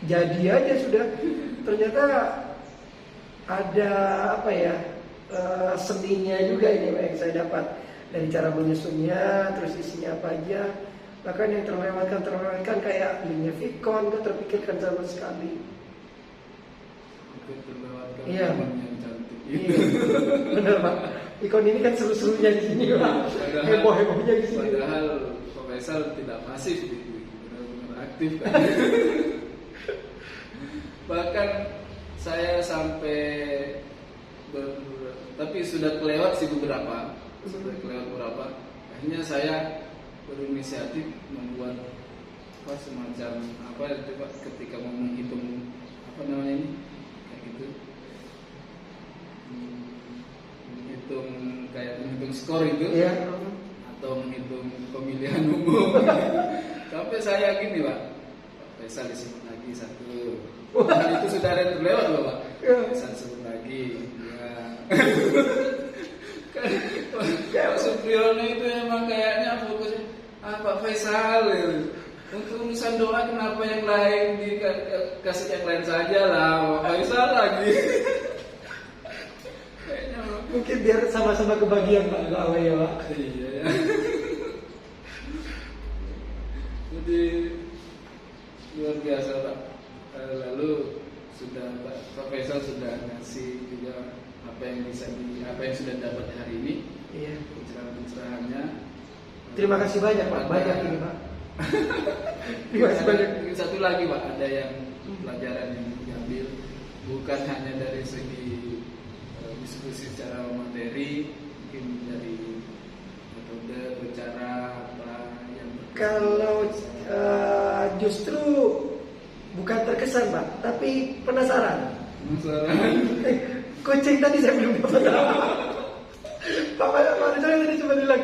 jadi aja sudah. Ternyata ada seninya juga ini Pak, yang saya dapat dari cara menyusunnya, terus isinya apa aja. Bahkan yang terlewatkan kayak linknya Vicon itu terpikirkan sama sekali. Terlewatkan Iya. yang cantik. Iya, benar Pak. Vicon ini kan seru-serunya di sini Pak, heboh-hebohnya di sini. Padahal Pak Faisal tidak pasif gitu, benar-benar aktif kan. Bahkan saya sampai tapi sudah kelewat sih beberapa. Akhirnya saya berinisiatif membuat semacam itu Pak, ketika mau menghitung ini kayak gitu, menghitung skor itu, Iya. atau menghitung pemilihan umum. Sampai saya gini Pak Faisal disebut lagi satu. Dan itu sudah ada yang terlewat loh Pak. Faisal sebut lagi. Pak Supriyono itu emang kayaknya fokusnya Pak Faisal ya. Untuk urusan doa kenapa yang lain dikasih yang lain saja lah, Pak Faisal lagi. Kayaknya Mungkin biar sama-sama kebagian Pak doa ya Pak. iya ya. Jadi luar biasa Pak. Lalu sudah Pak Faisal sudah ngasih juga apa yang sudah dapat hari ini. Iya. Pencerahan-pencerahannya. Terima kasih banyak Pak, banyak ini Pak. Terima kasih banyak. Satu lagi Pak, ada yang pelajaran yang diambil bukan hanya dari segi diskusi secara materi, mungkin dari metode berbicara apa yang Kalau justru bukan terkesan Pak, tapi penasaran. Kucing tadi saya belum dapat. Pak Rizal tadi cuma bilang,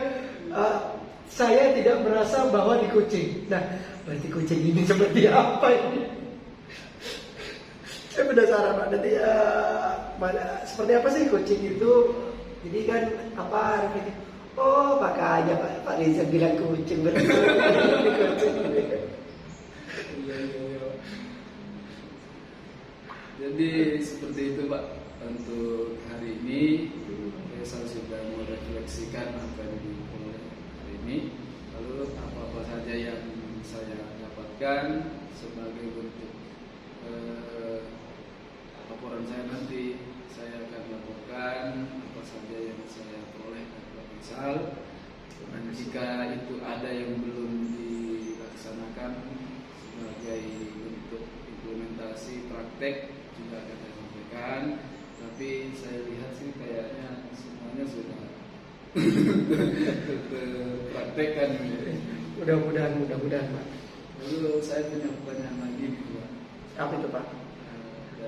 saya tidak merasa bahwa di kucing. Nah, berarti kucing ini seperti apa ini? Saya penasaran Pak. Nanti seperti apa sih kucing itu? Jadi kan oh makanya Pak Rizal bilang kucing berarti kucing. Jadi seperti itu Pak untuk hari ini. Saya sudah merefleksikan apa yang dimulai hari ini. Lalu apa saja yang saya dapatkan sebagai bentuk laporan saya nanti, saya akan laporkan apa saja yang saya peroleh dari Pak Faisal. Dan jika itu ada yang belum dilaksanakan sebagai bentuk implementasi praktek juga akan saya sampaikan. Tapi saya lihat sih kayaknya semuanya sudah terpraktekkan. Mudah-mudahan Pak. Lalu saya punya pertanyaan lagi Pak. Apa itu Pak?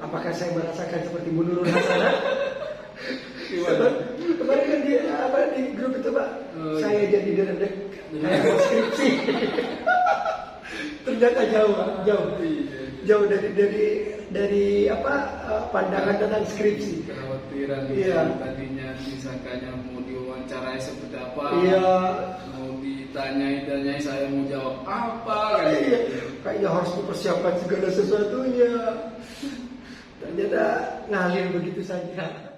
Apakah saya merasakan seperti Bu Nurul Hasanah? Kemarin kan di grup itu Pak, saya jadi dendek kayak mau skripsi. Ternyata jauh dari pandangan tentang skripsi. Kekhawatiran Iya. tadinya disangkanya mau diwawancarai seperti apa, Iya. mau ditanyai saya mau jawab apa kan? Iya. Kayaknya harus mempersiapkan segala sesuatunya. Ternyata ngalir begitu saja.